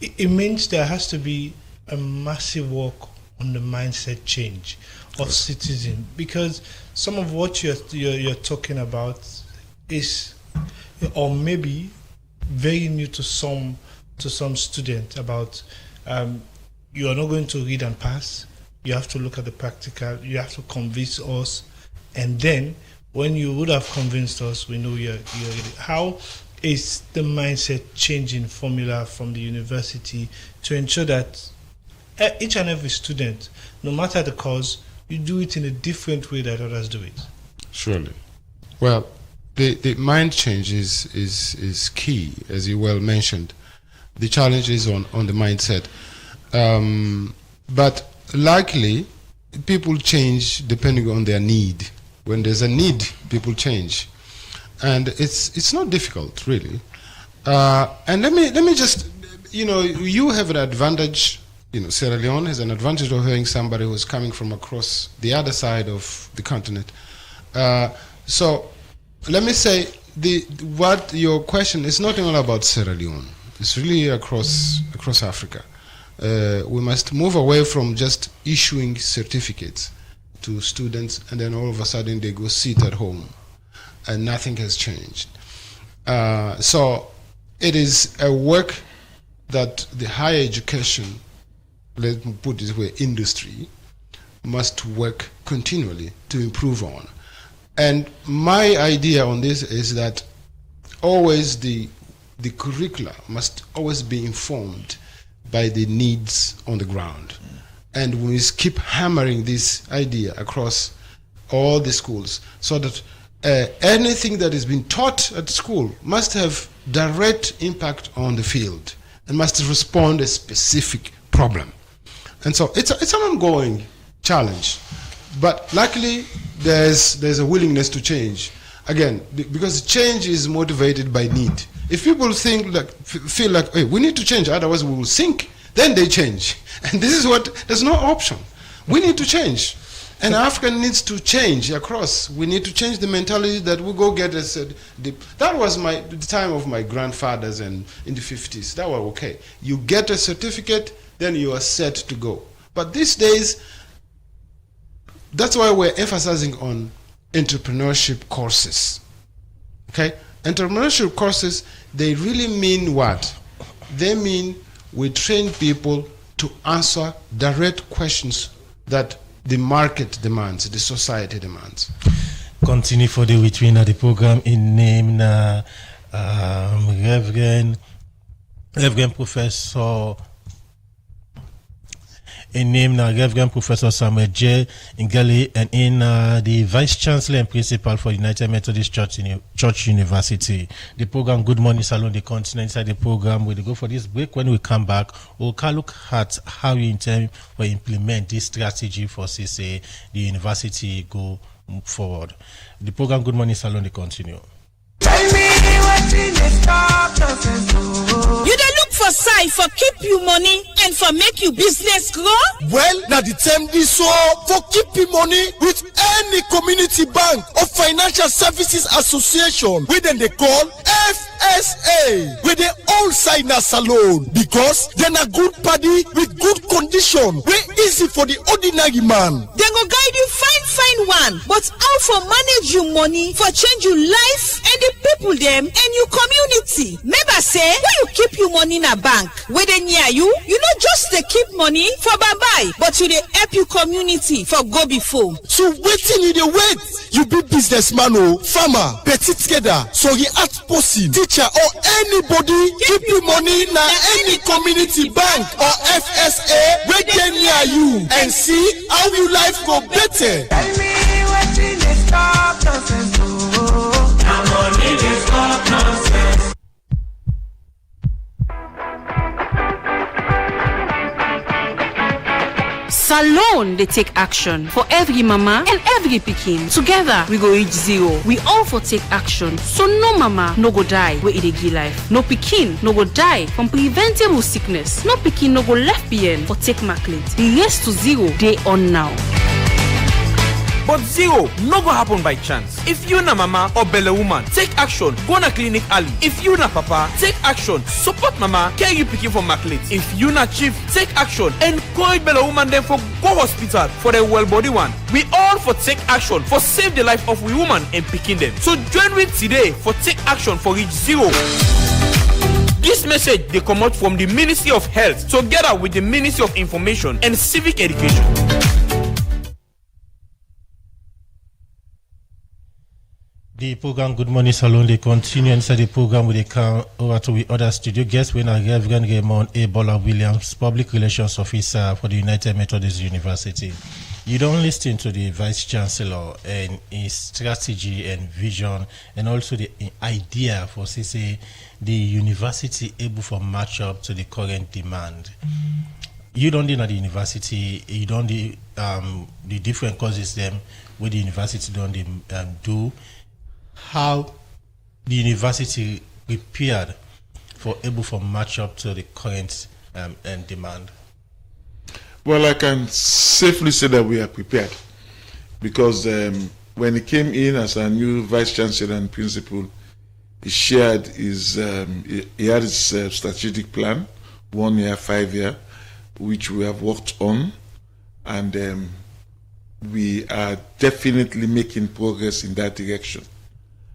It means there has to be a massive work on the mindset change of citizen, because some of what you're talking about is, or maybe very new to some students, about you are not going to read and pass. You have to look at the practical. You have to convince us, and then when you would have convinced us, we know you're ready. How is the mindset changing formula from the university to ensure that each and every student, no matter the cause, you do it in a different way that others do it? Surely. Well, the mind change is key, as you well mentioned. The challenge is on the mindset. But likely, people change depending on their need. When there's a need, people change. And it's not difficult, really. And let me just, you have an advantage. Sierra Leone has an advantage of having somebody who's coming from across the other side of the continent. So let me say, what your question is not only about Sierra Leone. It's really across Africa. We must move away from just issuing certificates to students, and then all of a sudden they go sit at home, and nothing has changed. So it is a work that the higher education, let me put it this way, industry, must work continually to improve on. And my idea on this is that always the curricula must always be informed by the needs on the ground. And we keep hammering this idea across all the schools, so that anything that is being taught at school must have direct impact on the field and must respond to a specific problem. And so it's an ongoing challenge, but luckily there's a willingness to change. Again, because change is motivated by need. If people feel like, hey, we need to change, otherwise we will sink, then they change. And this is there's no option. We need to change. And Africa needs to change across. We need to change the mentality that we go get that was the time of my grandfathers and in the 50s. That was okay. You get a certificate, then you are set to go. But these days, that's why we're emphasizing on entrepreneurship courses. Okay? Entrepreneurship courses, they really mean what? They mean we train people to answer direct questions that the market demands, the society demands. Continue for the between the program in name Reverend Professor. In name Reverend Professor Samuel J. Ngeli, and in the Vice Chancellor and Principal for United Methodist Church University. The program Good Morning Salon, the continent. Inside the program, we'll go for this break. When we come back, we'll look at how you intend to implement this strategy for CCA, the university go forward. The program Good Morning Salon, the continue. Tell me what's in the stop nonsense. You don't look for sign for keep you money and for make you business grow? Well, now the term is so for keep you money with any community bank or financial services association, which then they call FSA, with their own sign as alone, because then a good party with good condition, very easy for the ordinary man. They go guide you fine one, but how for manage you money for change your life and the people them and your community. Remember say when you keep your money in a bank where they near you not just they keep money for bye-bye, but you they help your community for go before. So waiting you the wait, you be businessman or farmer, petit together, so he art person, teacher or anybody keep your money in any community bank or FSA where they near you and see how your life go better. Tell me what's in the stop nonsense. Now money is stop nonsense. Salon they take action for every mama and every pikin. Together we go reach zero. We all for take action, so no mama no go die where it give life. No pikin no go die from preventable sickness. No pikin no go left behind for take maclet. The race to zero day on now. But zero no go happen by chance. If you na mama or belle woman, take action. Go na clinic early. If you na papa, take action. Support mama, carry you pikin for market. If you na chief, take action. Encourage belle woman then for go hospital for the well body one. We all for take action for save the life of we woman and pikin them. So join with today for take action for reach zero. This message they come out from the Ministry of Health together with the Ministry of Information and Civic Education. The program Good Morning Salon, they continue inside the program with the come over to the other studio guests. We are Reverend Raymond Ebola Williams, Public Relations Officer for the United Methodist University. You don't listen to the Vice Chancellor and his strategy and vision and also the idea for say the university able to match up to the current demand. You don't know the university, you don't the different courses them where the university don't do. How the university prepared for able to match up to the current and demand? Well, I can safely say that we are prepared because when he came in as our new vice chancellor and principal, he shared his he had his strategic plan, 1 year, 5 year, which we have worked on, and we are definitely making progress in that direction.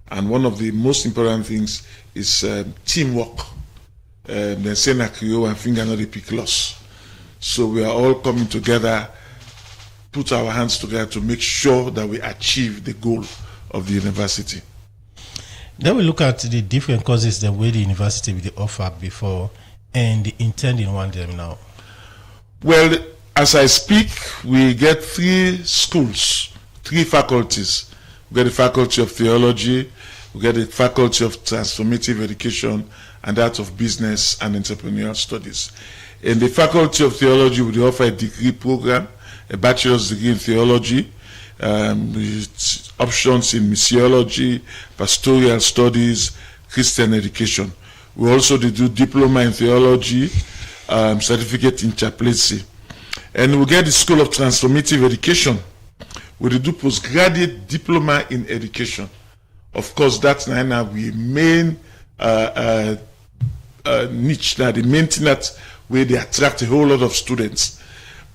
And one of the most important things is teamwork. They say na Creole and finger not the pick loss. So we are all coming together, put our hands together to make sure that we achieve the goal of the university. Then we look at the different courses the way the university will offer before and the intending one them now. Well, as I speak, we get 3 schools, 3 faculties. We get the Faculty of Theology, we get the Faculty of Transformative Education, and that of Business and Entrepreneurial Studies. In the Faculty of Theology, we offer a degree program, a bachelor's degree in theology, with options in missiology, pastoral studies, Christian education. We also do diploma in theology, certificate in chaplaincy. And we get the School of Transformative Education, where we do postgraduate diploma in education. Of course, that's now our main niche, now the main thing that where they attract a whole lot of students.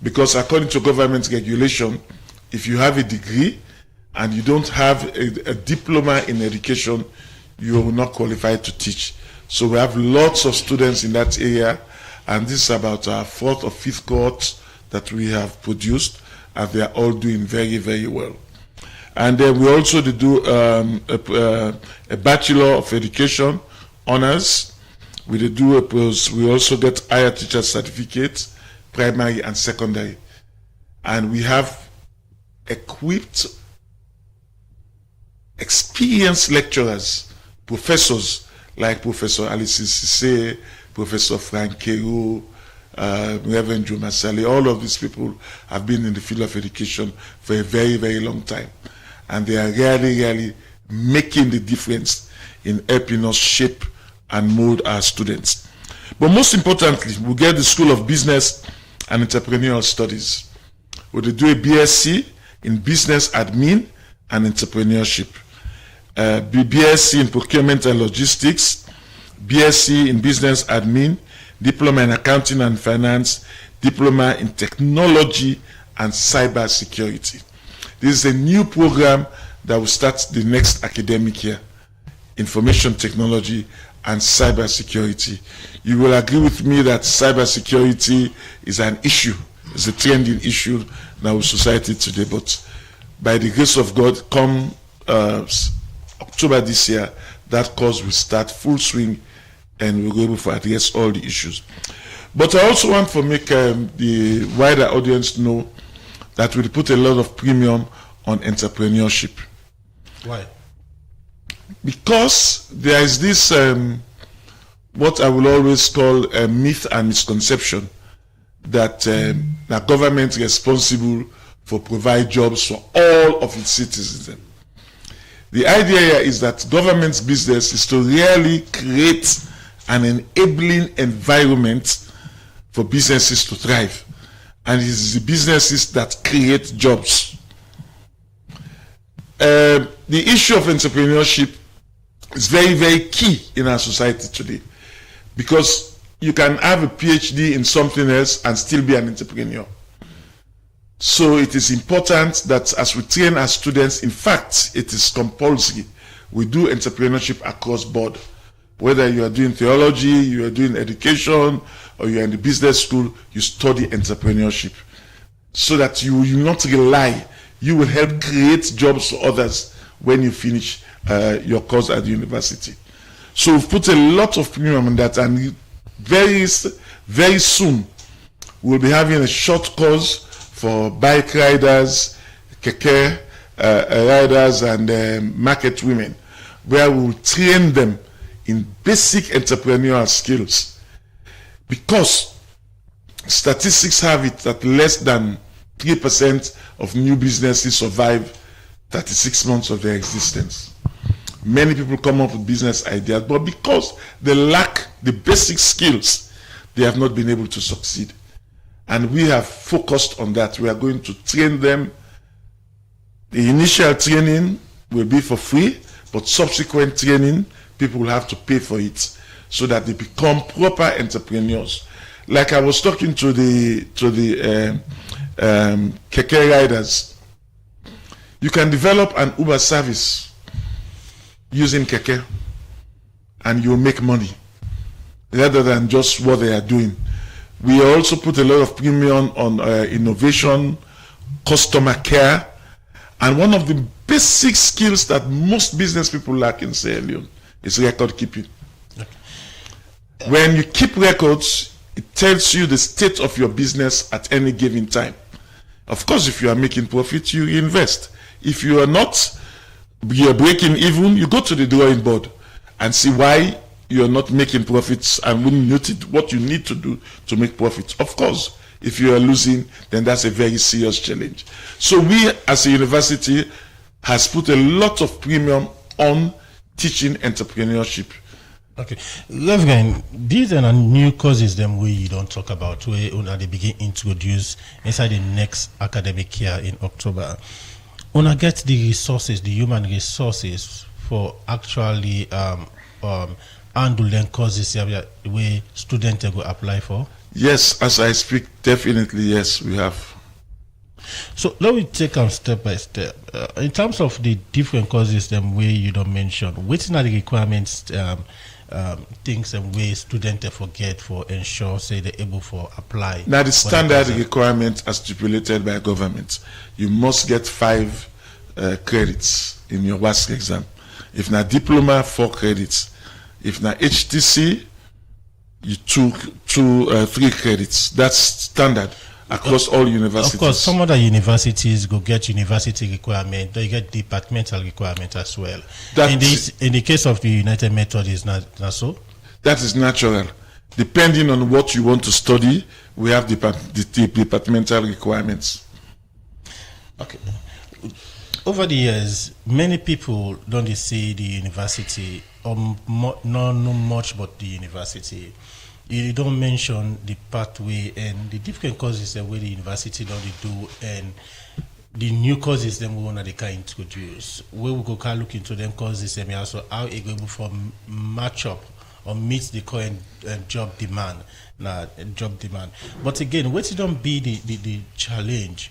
Because according to government regulation, if you have a degree and you don't have a diploma in education, you are not qualified to teach. So we have lots of students in that area, and this is about our 4th or 5th cohort that we have produced, and they are all doing very, very well. And then we also do a Bachelor of Education honors. We also get higher teacher certificates, primary and secondary. And we have equipped, experienced lecturers, professors like Professor Alice Sisse, Professor Frank Kero, Reverend Joe Masali. All of these people have been in the field of education for a very, very long time. And they are really making the difference in helping us shape and mold our students. But most importantly, we get the School of Business and Entrepreneurial Studies, where they do a BSc in Business Admin and Entrepreneurship, BSc in Procurement and Logistics, BSc in Business Admin, Diploma in Accounting and Finance, Diploma in Technology and Cyber Security. This is a new program that will start the next academic year, Information Technology and Cyber Security. You will agree with me that cyber security is an issue, it's a trending issue in our society today, but by the grace of God, come October this year, that course will start full swing and we'll be able to address all the issues. But I also want to make the wider audience know that we put a lot of premium on entrepreneurship. Why? Because there is this, what I will always call a myth and misconception that the government is responsible for provide jobs for all of its citizens. The idea here is that government's business is to really create an enabling environment for businesses to thrive. And it is the businesses that create jobs. the issue of entrepreneurship is very, very key in our society today, because you can have a PhD in something else and still be an entrepreneur. So it is important that as we train our students, in fact, it is compulsory. We do entrepreneurship across board. Whether you are doing theology, you are doing education, or you are in the business school, you study entrepreneurship. So that you will not rely, you will help create jobs for others when you finish your course at the university. So we've put a lot of premium on that, and very, very soon we'll be having a short course for bike riders, keke riders, and market women, where we'll train them in basic entrepreneurial skills. Because statistics have it that less than 3% of new businesses survive 36 months of their existence. Many people come up with business ideas, but because they lack the basic skills, they have not been able to succeed. And we have focused on that. We are going to train them. The initial training will be for free, but subsequent training, people will have to pay for it so that they become proper entrepreneurs. Like I was talking to the keke riders, you can develop an Uber service using keke and you'll make money rather than just what they are doing. We also put a lot of premium on innovation, customer care, and one of the basic skills that most business people lack in Sierra Leone is record keeping. Okay. When you keep records, it tells you the state of your business at any given time. Of course, if you are making profit, you invest. If you are not, you are breaking even, you go to the drawing board and see why you are not making profits and what you need to do to make profits. Of course, if you are losing, then that's a very serious challenge. So we, as a university, has put a lot of premium on teaching entrepreneurship. Okay, Reverend, these are new courses them we you don't talk about, where they begin introduce inside the next academic year in October. Una get the resources, the human resources for actually handle them courses where students will apply for? Yes, as I speak, definitely yes, we have. So let me take them step by step. In terms of the different courses them where you don't mention, which are the requirements, things and ways students forget for ensure say they're able to apply? Now the standard requirement as stipulated by government, you must get 5 credits in your WASC exam. If not diploma, 4 credits. If not HTC, you took 3 credits. That's standard across all universities. Of course, some other universities go get university requirement. They get departmental requirement as well. In the case of the United Method, is not so? That is natural. Depending on what you want to study, we have the departmental requirements. Okay. Over the years, many people don't see the university or not know much about the university. You don't mention the pathway and the different courses that where the university don't do and the new courses them we want to can introduce. Where we go can look into them courses and also how it able for match up or meet the current job demand. But again, what don't be the challenge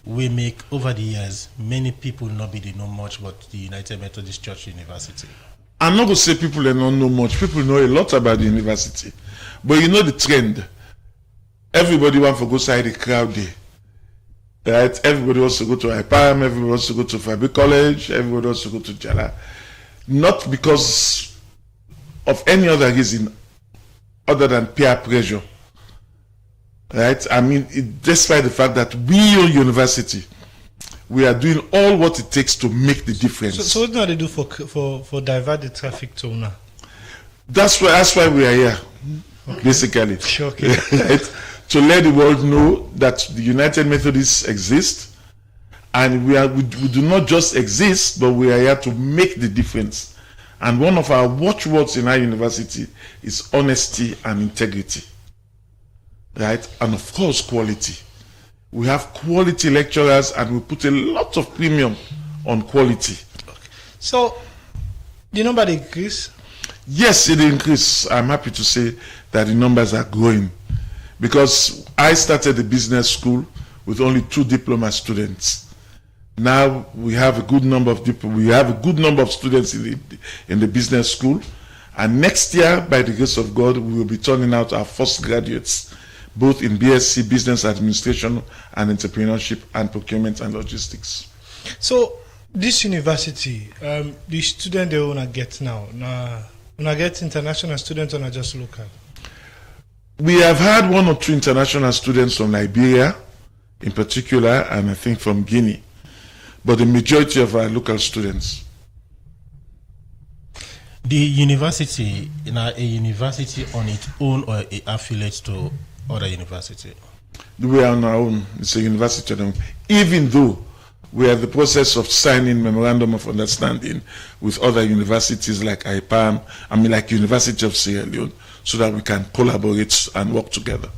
we make over the years, many people not be know much about the United Methodist Church University. I'm not going to say people don't know much. People know a lot about the university. But you know the trend. Everybody wants to go side the crowd day. Right? Everybody wants to go to IPAM, everybody wants to go to Fabric College, everybody wants to go to Jala. Not because of any other reason other than peer pressure. Right? I mean, despite the fact that we, your university, we are doing all what it takes to make the difference. So what do they do for divert the traffic to now? That's why we are here, basically. Shocking. Right? To let the world know that the United Methodists exist, and we do not just exist, but we are here to make the difference. And one of our watchwords in our university is honesty and integrity. Right? And of course, quality. We have quality lecturers and we put a lot of premium on quality. So, the number increase? Yes, it increased. I'm happy to say that the numbers are growing, because I started the business school with only 2 diploma students. Now we have a good number of students in the business school, and next year, by the grace of God, we will be turning out our first graduates, both in BSc Business Administration and Entrepreneurship and Procurement and Logistics. So this university, the student they wanna get now, wanna get international students or just local? We have had 1 or 2 international students from Liberia, in particular, and I think from Guinea, but the majority of our local students. The university, a university on its own or a affiliate to other university? We are on our own. It's a university on our own. Even though we are in the process of signing memorandum of understanding with other universities like IPAM, like University of Sierra Leone, so that we can collaborate and work together.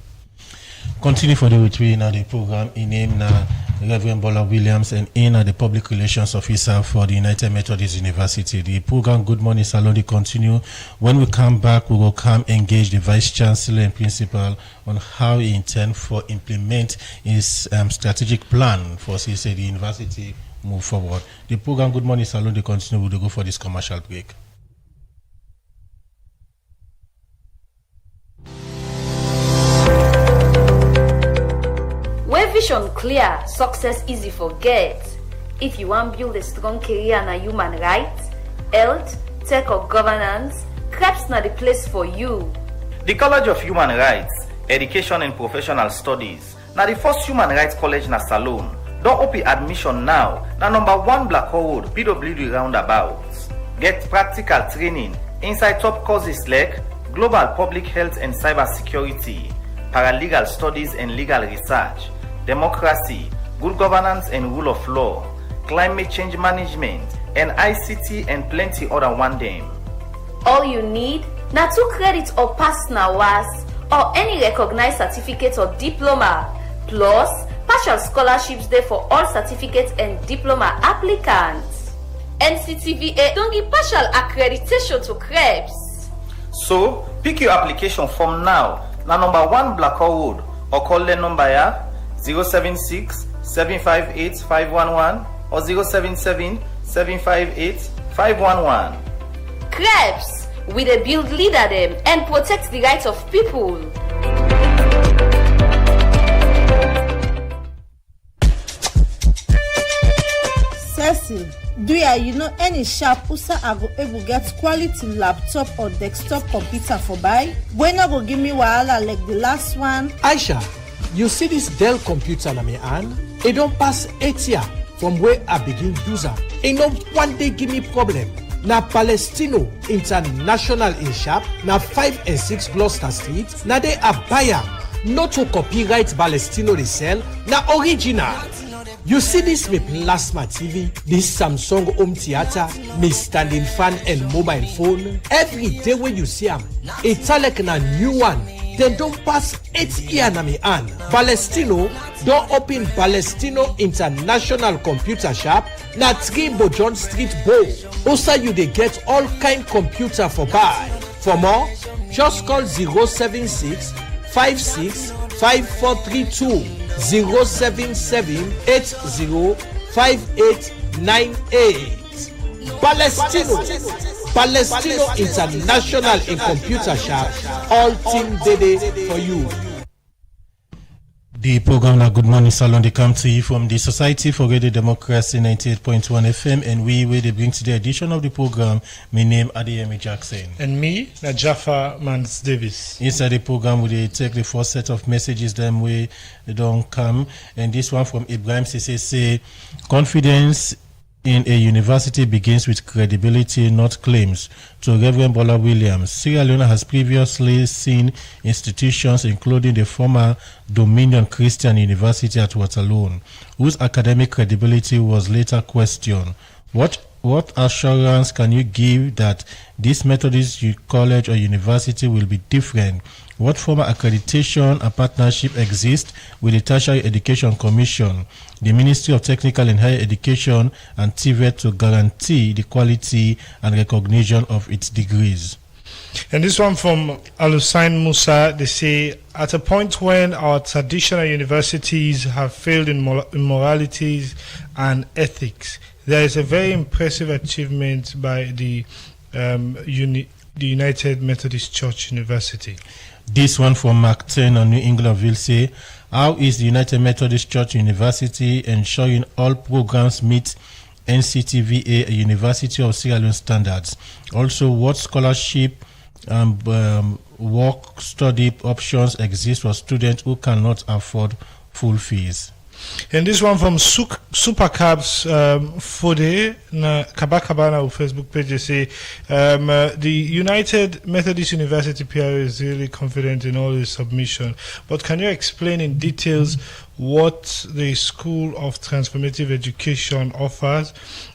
Continue for the retreat in the program in name na Reverend Bola Williams and in the Public Relations Officer for the United Methodist University. The program Good Morning Salon continue. When we come back, we will engage the Vice Chancellor and Principal on how he intends for implement his strategic plan for the university move forward. The program Good Morning Salon continue. We will go for this commercial break. Where vision clear, success easy for get. If you want to build a strong career and a human rights, health, tech or governance, CREPS na the place for you. The College of Human Rights, Education and Professional Studies na the first human rights college na Salone. Don't open admission now na number 1 Black Hole Road, PWD Roundabout. Get practical training inside top courses like Global Public Health and Cyber Security, Paralegal Studies and Legal Research, Democracy, Good Governance and Rule of Law, Climate Change Management, and ICT and plenty other one them. All you need na 2 credits or pass na was or any recognized certificate or diploma, plus partial scholarships there for all certificates and diploma applicants. NCTVA don't give partial accreditation to CREPS. So, pick your application form now na number 1 Black Hole Road or call the number 076-758-511 or 077-758-511. CREPS, we dey build leader them and protect the rights of people. Cecil, do you know any sharp usa I go able get quality laptop or desktop computer for buy? When I go give me wahala like the last one? Aisha, you see this Dell computer na me hand? It don't pass 8 years from where I begin use am. It no one day give me problem. Na Palestino International in shop, na 5 and 6 Gloucester Street, na they a buyer. Not to copyright Palestino they sell, na original. You see this me plasma TV, this Samsung home theater, me standing fan and mobile phone. Every day when you see them, it's like a new one. They don't pass 8 years na me hand. Palestino don't open Palestino International Computer Shop na 3 Bojon Street Bow. Also you they get all kind computer for buy. For more, just call 076 56 5432 077805898. Palestino International in Computer Shop. All team day for you. The program na Good Morning Salon they come to you from the Society for Radio Democracy 98.1 FM, and we bring to the edition of the program. My name Adeyemi Jackson. And me, na Jaffa Mans Davis. Inside the program we take the first set of messages them way they don't come, and this one from Ibrahim say confidence in a university begins with credibility, not claims. To Reverend Bola Williams, Sierra Leone has previously seen institutions, including the former Dominion Christian University at Waterloo, whose academic credibility was later questioned. What what assurance can you give that this Methodist college or university will be different? What formal accreditation and partnership exists with the Tertiary Education Commission, the Ministry of Technical and Higher Education, and TVET to guarantee the quality and recognition of its degrees? And this one from Alusain Musa, they say, at a point when our traditional universities have failed in moralities and ethics, there is a very impressive achievement by the United Methodist Church University. This one from Mark 10 on New England will say, how is the United Methodist Church University ensuring all programs meet NCTVA, a University of Sierra Leone standards? Also, what scholarship work study options exist for students who cannot afford full fees? And this one from Supercabs Fode na Kabakabana on Facebook page, they say the United Methodist University PR is really confident in all its submission, but can you explain in details what the School of Transformative Education offers,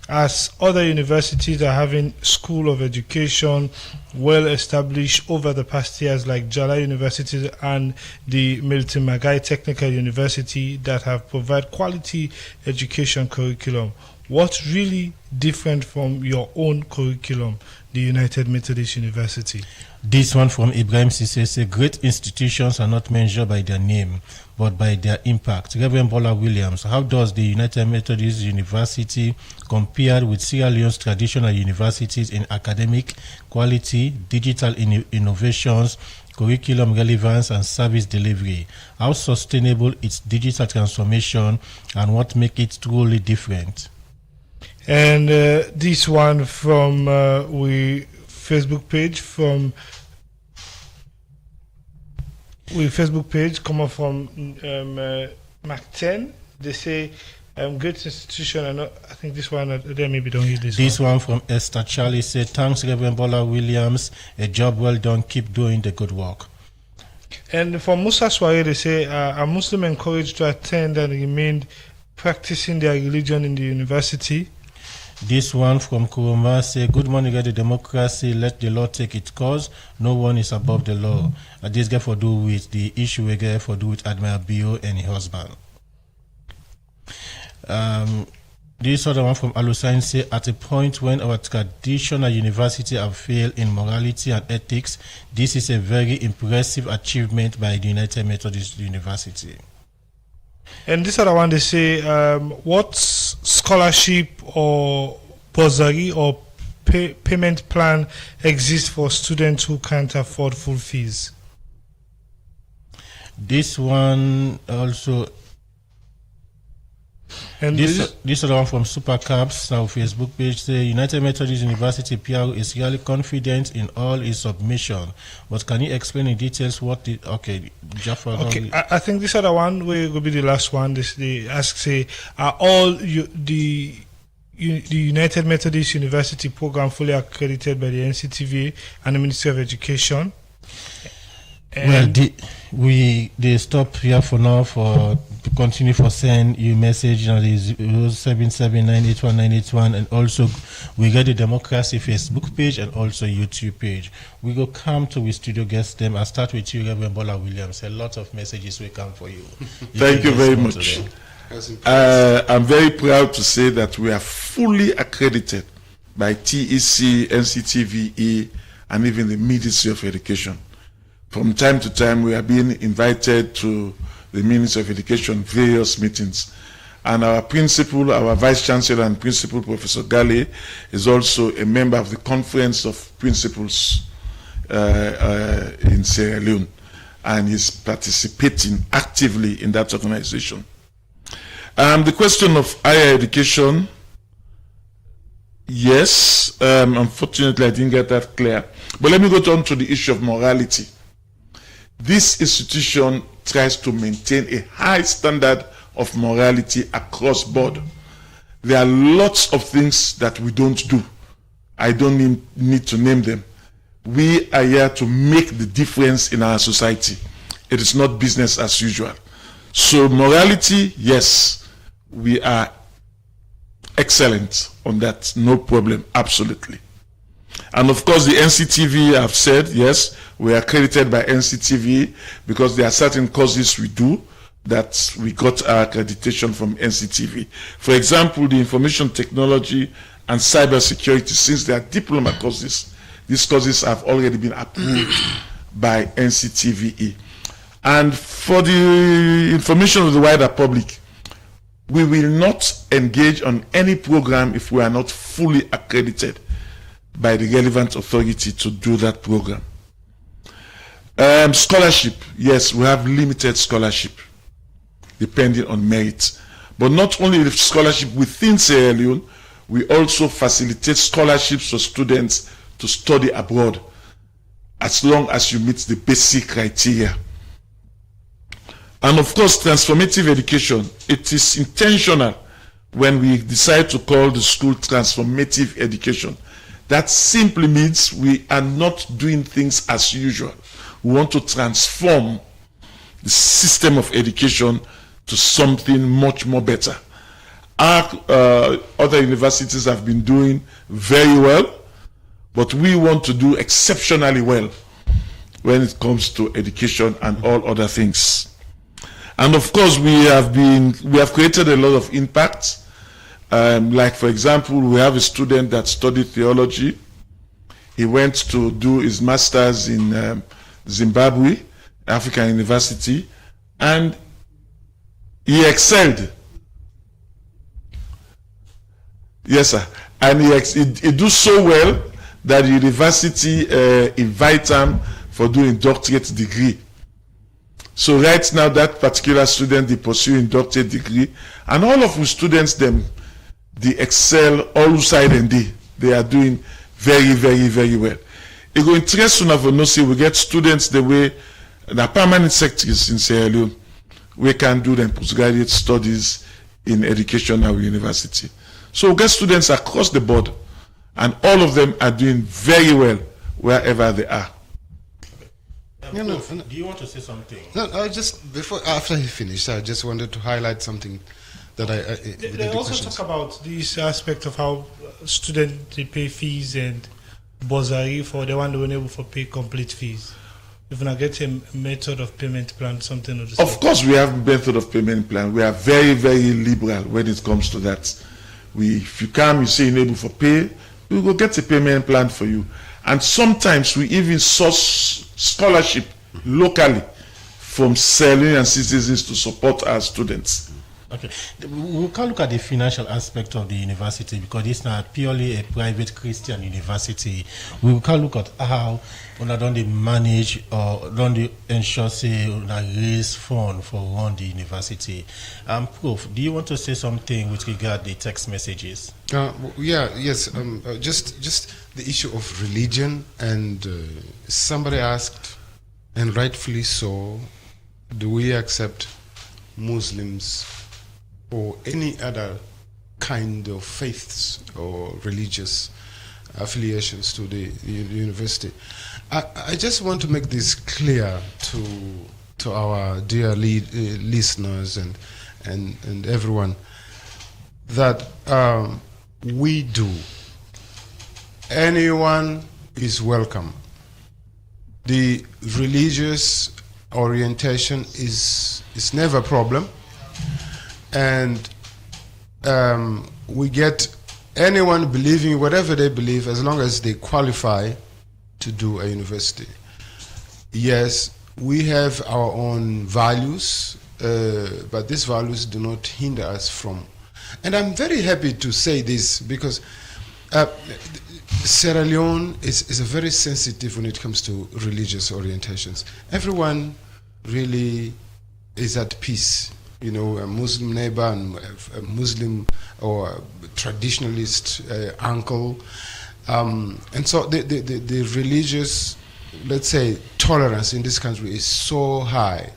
as other universities are having School of Education well established over the past years, like Jala University and the Milton Magai Technical University, that have provided quality education curriculum. What's really different from your own curriculum, the United Methodist University? This one from Ibrahim Sissese, great institutions are not measured by their name, but by their impact. Reverend Bola Williams, how does the United Methodist University compare with Sierra Leone's traditional universities in academic quality, digital innovations, curriculum relevance, and service delivery? How sustainable is digital transformation, and what makes it truly different? And this one from Facebook coming from Mac 10. They say great institution. I think this one they maybe don't hear this. This one from Esther Charlie said, thanks Reverend Bola Williams, a job well done, keep doing the good work. And from Musa Sware, they say are Muslims encouraged to attend and remain practicing their religion in the university? This one from Kuruma say, good morning, the democracy, let the law take its course. No one is above the law. This guy for do with the issue we get for do with Admiral Bio and his husband. This other one from Alusain say, at a point when our traditional university have failed in morality and ethics, this is a very impressive achievement by the United Methodist University. And this other one, they say, what scholarship or bursary or payment plan exists for students who can't afford full fees? This one also, and this other one from Supercabs, our Facebook page, say United Methodist University PR is really confident in all its submission. But can you explain in details what the Jaffa? Okay, I think this other one will be the last one. They ask, say, are all the United Methodist University program fully accredited by the NCTVA and the Ministry of Education? And well, they stop here for now for to continue for send you message on the 077981981, and also we get the Democracy Facebook page and also YouTube page. We go come to with studio guest them. I'll start with you, Reverend Bola Williams. A lot of messages will come for you. Thank you very much. I'm very proud to say that we are fully accredited by TEC, NCTVE, and even the Ministry of Education. From time to time, we are being invited to the Ministry of Education various meetings. And our principal, our Vice Chancellor and Principal, Professor Gale, is also a member of the Conference of Principals in Sierra Leone, and is participating actively in that organization. The question of higher education, yes, unfortunately I didn't get that clear. But let me go on to the issue of morality. This institution tries to maintain a high standard of morality across board. There are lots of things that we don't do. I don't need to name them. We are here to make the difference in our society. It is not business as usual. So morality, yes, we are excellent on that, no problem, absolutely. And of course, the NCTV, I've said, yes, we are accredited by NCTV because there are certain courses we do that we got our accreditation from NCTV. For example, the information technology and cybersecurity, since they are diploma courses, these courses have already been approved by NCTVE. And for the information of the wider public, we will not engage on any program if we are not fully accredited by the relevant authority to do that program. Scholarship, yes, we have limited scholarship depending on merit. But not only the scholarship within Sierra Leone, we also facilitate scholarships for students to study abroad as long as you meet the basic criteria. And of course, transformative education, it is intentional when we decide to call the school transformative education. That simply means we are not doing things as usual. We want to transform the system of education to something much more better. Our other universities have been doing very well, but we want to do exceptionally well when it comes to education and all other things. And of course, we have created a lot of impact. Like for example, we have a student that studied theology. He went to do his master's in Zimbabwe, African University, and he excelled. Yes, sir. And he do so well that the university invite him for doing doctorate degree. So right now, that particular student, they pursuing doctorate degree, and all of the students, they excel all side and day. They are doing very, very, very well. It will interest you now see we get students the way the permanent secretaries in Sierra Leone, we can do them postgraduate studies in education at university. So we get students across the board, and all of them are doing very well wherever they are. Do you want to say something? No, after he finished, I just wanted to highlight something that They also talk about this aspect of how students they pay fees and bursary for the one who are able to pay complete fees. If we get a method of payment plan, something of the Of course, we have a method of payment plan. We are very, very liberal when it comes to that. If you come, you say you're able for pay, we will get a payment plan for you. And sometimes we even source scholarship locally from Sierra Leonean citizens to support our students. Okay, we can look at the financial aspect of the university because it's not purely a private Christian university. We can look at how don't they manage or don't they ensure say raise fund for run the university. Prof, do you want to say something with regard the text messages? Just the issue of religion, and somebody asked, and rightfully so, do we accept Muslims or any other kind of faiths or religious affiliations to the university? I just want to make this clear to our dear listeners and everyone that we do. Anyone is welcome. The religious orientation is never a problem. And we get anyone believing whatever they believe as long as they qualify to do a university. Yes, we have our own values, but these values do not hinder us from. And I'm very happy to say this because Sierra Leone is a very sensitive when it comes to religious orientations. Everyone really is at peace. You know, a Muslim neighbor and a Muslim or a traditionalist uncle. And so the religious, let's say, tolerance in this country is so high.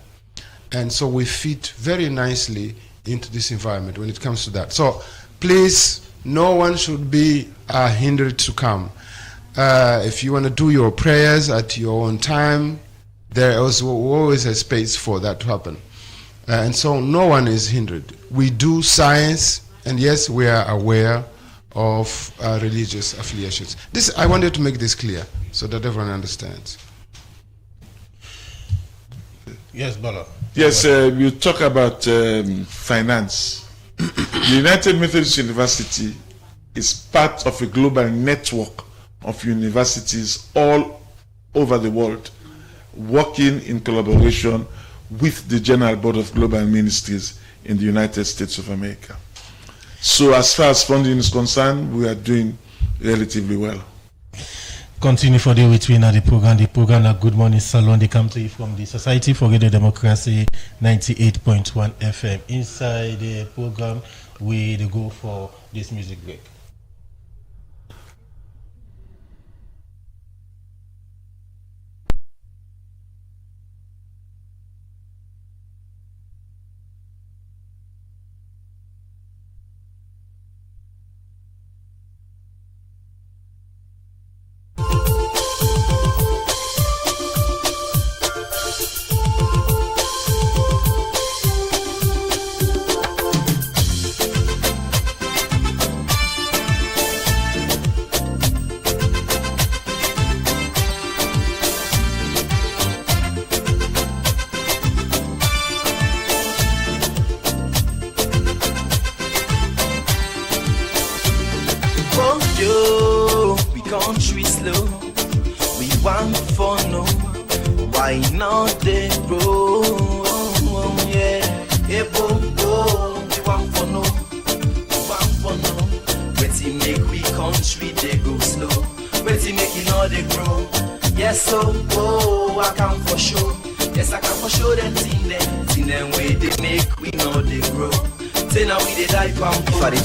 And so we fit very nicely into this environment when it comes to that. So please, no one should be hindered to come. If you want to do your prayers at your own time, there is always a space for that to happen. And so no one is hindered. We do science And yes, we are aware of religious affiliations. I wanted to make this clear so that everyone understands. Yes, Bala. Yes, you talk about finance. The United Methodist University is part of a global network of universities all over the world, working in collaboration with the General Board of Global Ministries in the United States of America. So as far as funding is concerned, we are doing relatively well. Continue for the between the program that Good Morning Salon. They come to you from the Society for Radio Democracy 98.1 FM. Inside the program, we go for this music break.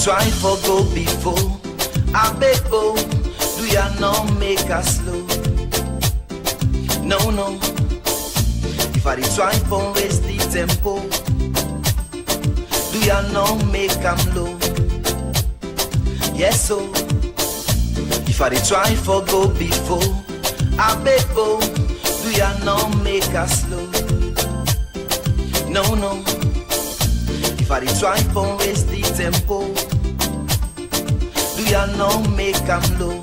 Try for go before I beg oh, do ya not make us slow? No. If I try for raise the tempo, do ya not make them low?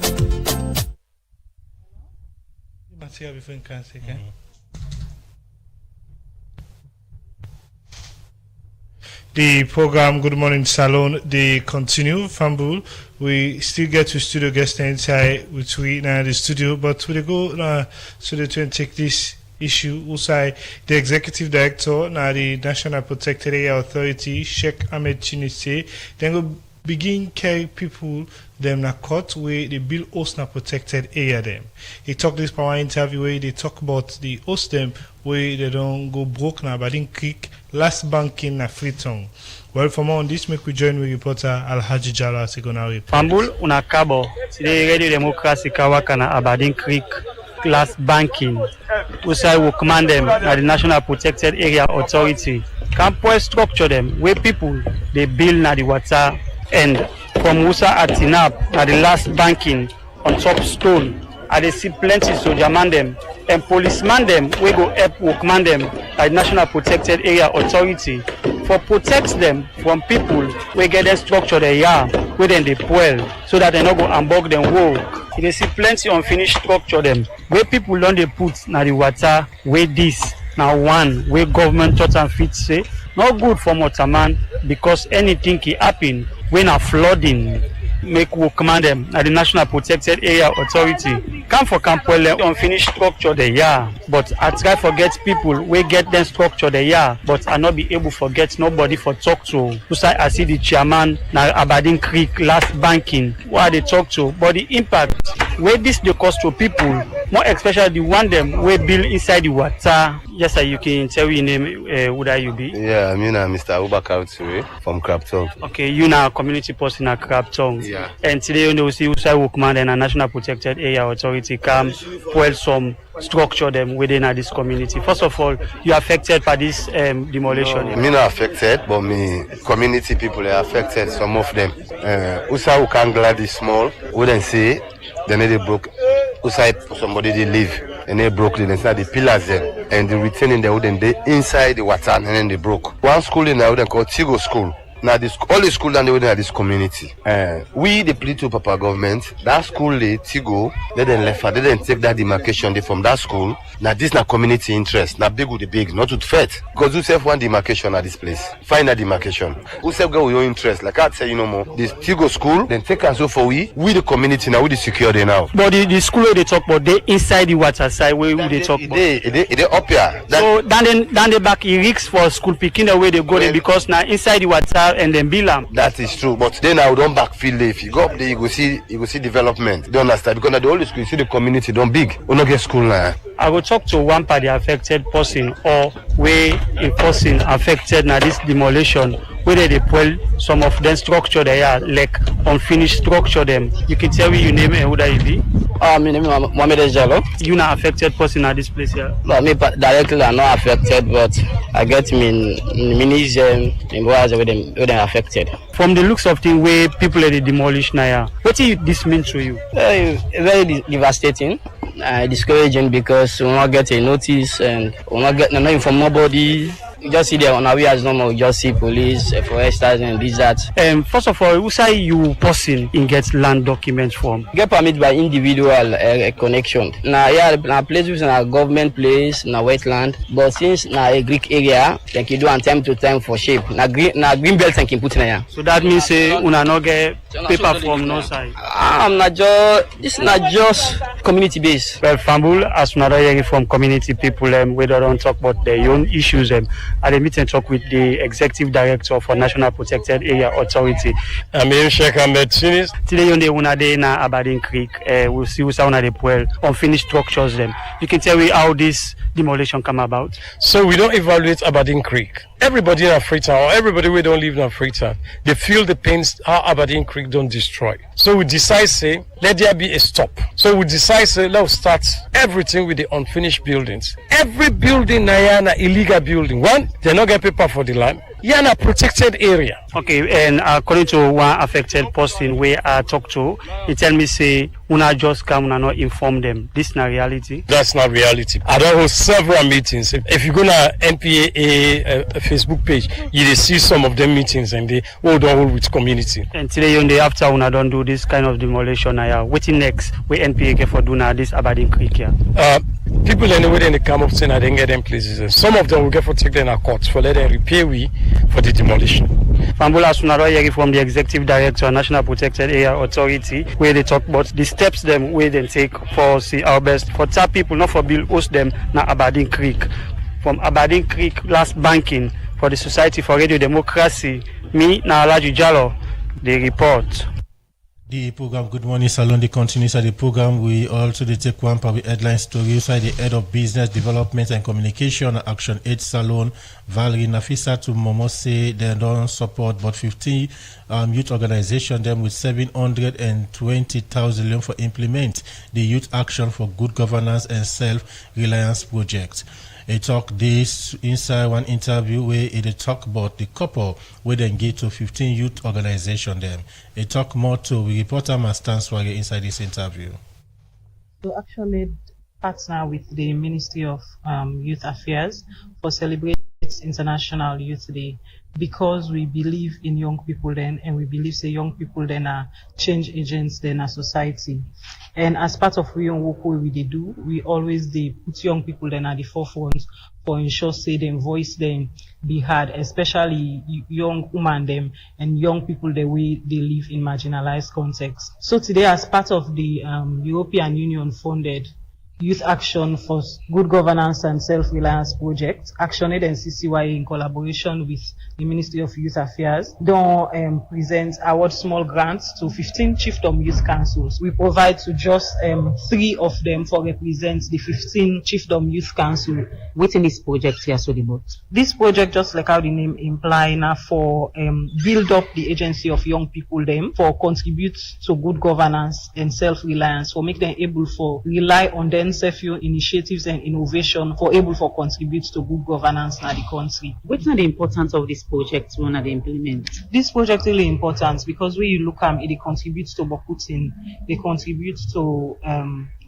The program Good Morning Salon, they continue. Fambul, we still get to studio guest inside, which we now the studio, but we go studio to take this issue. Also, the executive director, now the National Protected Area Authority, Sheikh Ahmed Chinese, then go begin carry people them na court where they build host na protected area them. He talk this power interview where they talk about the host them where they don't go broke na Aberdeen Creek last banking na Freetown. Well, for more on this, make we join with reporter Alhaji Jala Segonawi. Fambul unakabo today Radio Democracy kawaka na Aberdeen Creek last banking. Usai will command them at the National Protected Area Authority. Camp structure them where people they build na the water end. From Musa at Tinap at the last banking on top stone. I they see plenty soldier man them and policeman them we go help workman them at National Protected Area Authority for protect them from people we get them structure the yard where then they pull so that they not go and bog them work. They see plenty unfinished structure them where people don't they put na the water where this now one where government thought and fit say not good for Motaman because anything can happen when a flooding make we command them at the National Protected Area Authority. Come for Campwell unfinished structure the year, but I try forget people we get them structure the year, but I not be able to forget nobody for talk to. I see the chairman na Aberdeen Creek last banking where they talk to, but the impact where this the cost to people, more especially the one them we build inside the water. Yes, sir, you can tell your name. Would you be? Yeah, I'm Mr. Abubakar Ture from Crabtown. Okay, you now community person at Crabtown. Yeah. And today you see Usai Workman and a National Protected Area Authority come pull some structure them within this community. First of all, you affected by this demolition? No, me not affected, but me community people are affected. Some of them. Usai Workman glad is small. Wouldn't say then they broke. Usai somebody they live. And they broke the inside the pillars then, and the retaining the wooden they inside the water and then they broke. One school in the wooden called Tigo School. now this all the school and they this community. We the Plateau Papa government, that school they Tigo, they then left they didn't take that demarcation they from that school. Now this na community interest, now big with the big, not with fat. Because who self one demarcation at this place. Find a demarcation. Who self go with your interest, like I say, you know more. This Tigo school, then take us so for we the community now, we the security now. But the school where they talk about, they inside the water side where they talk about. They up here. So then they back it risks for school picking the way they go there because now inside the water and then Bilam. That is true, but then I don't backfill there. If you go up there, you go see development. You don't understand because the whole school, you see the community don't big. We don't get school now. I will talk to one party affected person or where a person affected now this demolition, whether they pull some of them structure they are like unfinished structure them. You can tell me your name and who that you be. My name is Mohamed Ejalo. You not affected person at this place here? No, me directly I'm not affected, but I get me in boys with them affected. From the looks of things where people are demolished now, what do this mean to you? Very devastating. Discouraging because we not get a notice and we not get no from nobody. You just see there on our way as normal, you just see police, foresters and this that. First of all, who say you person in get land documents from? Get permit by individual connection. Now yeah, places in a government place, na wetland, but since na a Greek area, they can do on time to time for shape. Na green belt and can put in here. So that means say una no get paper from no side. This is not just community based. Well, Fambul, as we are hearing from community people, we don't talk about their own issues. At a meeting talk with the executive director for National Protected Area Authority. I'm Sheikh Ahmed Sinis. Today on the una day na Aberdeen Creek, we'll see who's on the well unfinished structures them. You can tell me how this demolition come about. So we don't evaluate Aberdeen Creek. Everybody in Freetown, or everybody we don't live in Freetown, they feel the pains how Aberdeen Creek don't destroy. So we decide say let there be a stop. So we decide say let's start everything with the unfinished buildings. Every building na illegal building. One, they not get paper for the land. Yeah, in a protected area. Okay, and according to one affected person where I talk to, he tell me say, una just come and not inform them. This is not reality. That's not reality. I don't hold several meetings. If you go to NPAA Facebook page, you will see some of them meetings and they hold on with community. And today on the after una don't do this kind of demolition, waiting next where NPA get for doing this Aberdeen Creek here. People anyway they come up saying I didn't get them places. And some of them will get for take them in courts for let them repair we for the demolition. Fambula Sunaro Yeri from the Executive Director, National Protected Area Authority, where they talk about the steps them where they take for see our best for tap people, not for build host them na Aberdeen Creek. From Aberdeen Creek last banking for the Society for Radio Democracy, me na Alhaji Jallo, the report. The program Good Morning Salon the continues at the program. We also take one public headline story inside the head of business development and communication Action 8 Salon Valerie Nafisa to Momo say they don't support but 50 youth organization them with 720,000 for implement the youth action for good governance and self-reliance project. They talk this inside one interview where they talk about the couple where they engage to 15 youth organization them. They talk more to reporter Mastan Swagger inside this interview. To actually partner with the Ministry of Youth Affairs for celebrating International Youth Day because we believe in young people then and we believe say young people then are change agents then our society. And as part of young work we do, we always put young people then at the forefront for ensure say them voice them be heard, especially young women them and young people the way they live in marginalized contexts. So today as part of the European Union funded Youth Action for Good Governance and Self-Reliance Project, ActionAid and CCYA in collaboration with the Ministry of Youth Affairs, don't present award small grants to 15 chiefdom youth councils. We provide to just 3 of them for represent the 15 chiefdom youth council. Within this project here, so about this project, just like how the name imply, now for build up the agency of young people them for contribute to good governance and self-reliance, for make them able for rely on them self-fuel initiatives and innovation for able for contribute to good governance in the country. What's the importance of this project when they implement? This project is really important because when you look at it, it contributes to Bokutin, they contribute to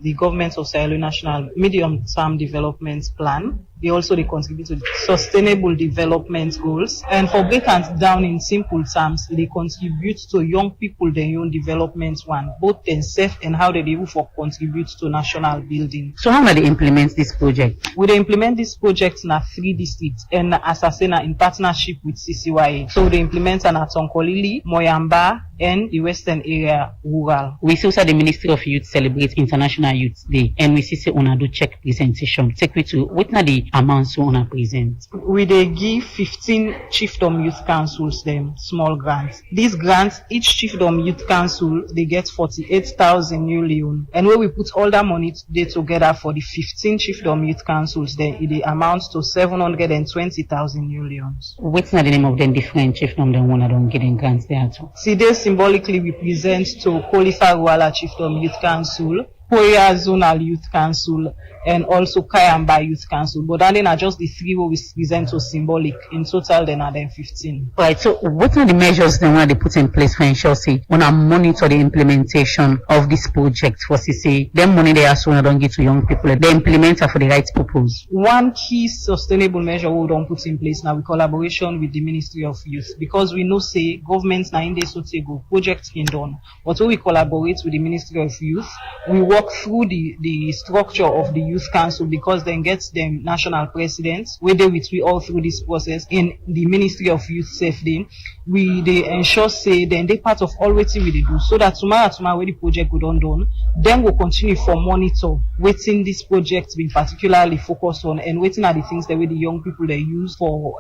the government of Sierra Leone National Medium-Term Development Plan. They also contribute to the Sustainable Development Goals. And for break it down in simple terms, they contribute to young people their own development one, both themselves and how they do for contribute to national building. So how do they implement this project? We they implement this project in 3 districts and as I say in partnership with CCYA. So they implement in Tonkolili, Moyamba, and the Western Area Rural. We see also the Ministry of Youth celebrate International Youth Day, and we see say una do check presentation. Take me to what na the amounts we una present. We they give 15 chiefdom youth councils them small grants. These grants, each chiefdom youth council they get 48,000 new leon, and when we put all that money together for the 15 chiefdom youth councils, then it amounts to 720,000 new leons. What's not the name of them different chiefdom the one that don't get in grants there too? See, they symbolically represent to Kolifa Ruala Chiefdom Youth Council, Koya Zonal Youth Council, and also Kayamba Youth Council. But then are just the 3 we present to symbolic. In total, then are 15. Right. So, what are the measures then they put in place for ensure say when I monitor the implementation of this project for CC? Them money they ask when I don't get to young people, they implement for the right purpose. One key sustainable measure we don't put in place now with collaboration with the Ministry of Youth, because we know say governments now in this go projects in done. But when we collaborate with the Ministry of Youth, we work through the structure of the Youth Council, because then gets them national presidents, where they with we all through this process in the Ministry of Youth safety. They ensure say then they part of all waiting we do, so that tomorrow when the project go done, then we'll continue for monitor waiting this project being particularly focused on, and waiting are the things that the young people they use for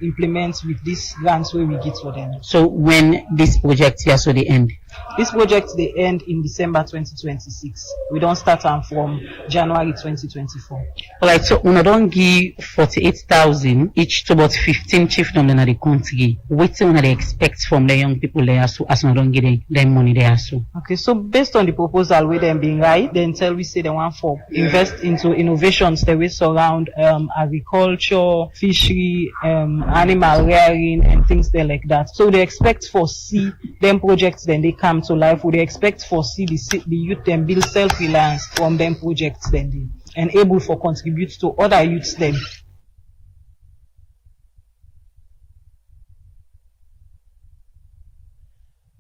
implement with these grants where we get for them. So when this project here so they end? This project they end in December 2026. We don't start them from January 2024. Alright, so we don't give 48,000 each to about 15 chiefdom in the country. What do they expect from the young people there so as we don't get them money there so? Okay, so based on the proposal with them being right, then tell we say they want for invest into innovations that will surround agriculture, fishery, animal rearing and things there like that. So they expect for see them projects then they come to life. Would they expect for see the youth then build self-reliance from them projects then and able for contribute to other youths then.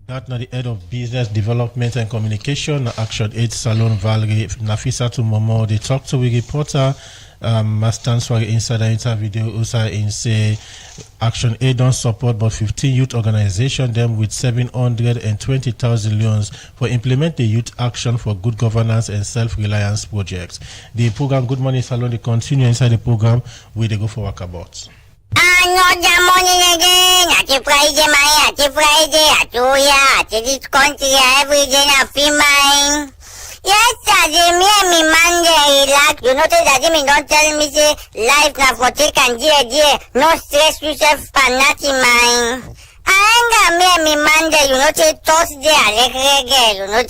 That na the head of business development and communication Action Aid Salon Valerie Nafisatu Momo. They talk to we reporter Mastan Swag inside the interview also in say Action Aid don't support but 15 youth organization them with 720,000 loans for implement the youth action for good governance and self-reliance projects. The program Good Morning Salon they continue inside the program where they go for walkabouts. Another morning again, at Friday, at Friday, at Oya, at this country, every day, I feel mine. Yesterday, me and me Monday, relax. You notice that me don't tell me, say, life now for take and dear, no stress yourself, but nothing mine. I me and me Monday, you know, say Thursday, I like reggae, you know,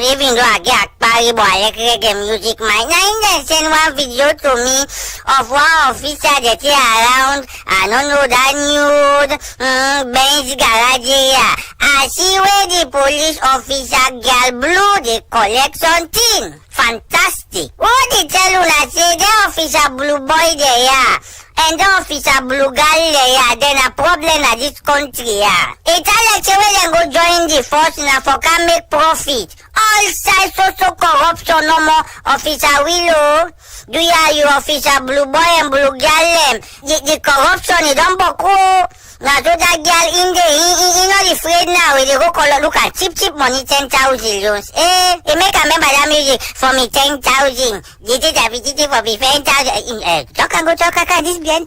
even though I get party, but I like reggae music, man. Now, then send one video to me of one officer that is around, I don't know that nude, Benz garage here. I see where the police officer girl blew the collection thing. Fantastic. What they tell you, I say, the officer blue boy there, and the officer blue girl there, then a problem at this country, It's all like say when they go join the force now for can make profit. All sides social corruption no more. Officer Willow, do you officer blue boy and blue girl the corruption it don't boku. Now so that girl in the he not afraid now when they go call look at cheap money 10,000 loans. They make a member that music for me 10,000. Did it for me 10,000 talk this bien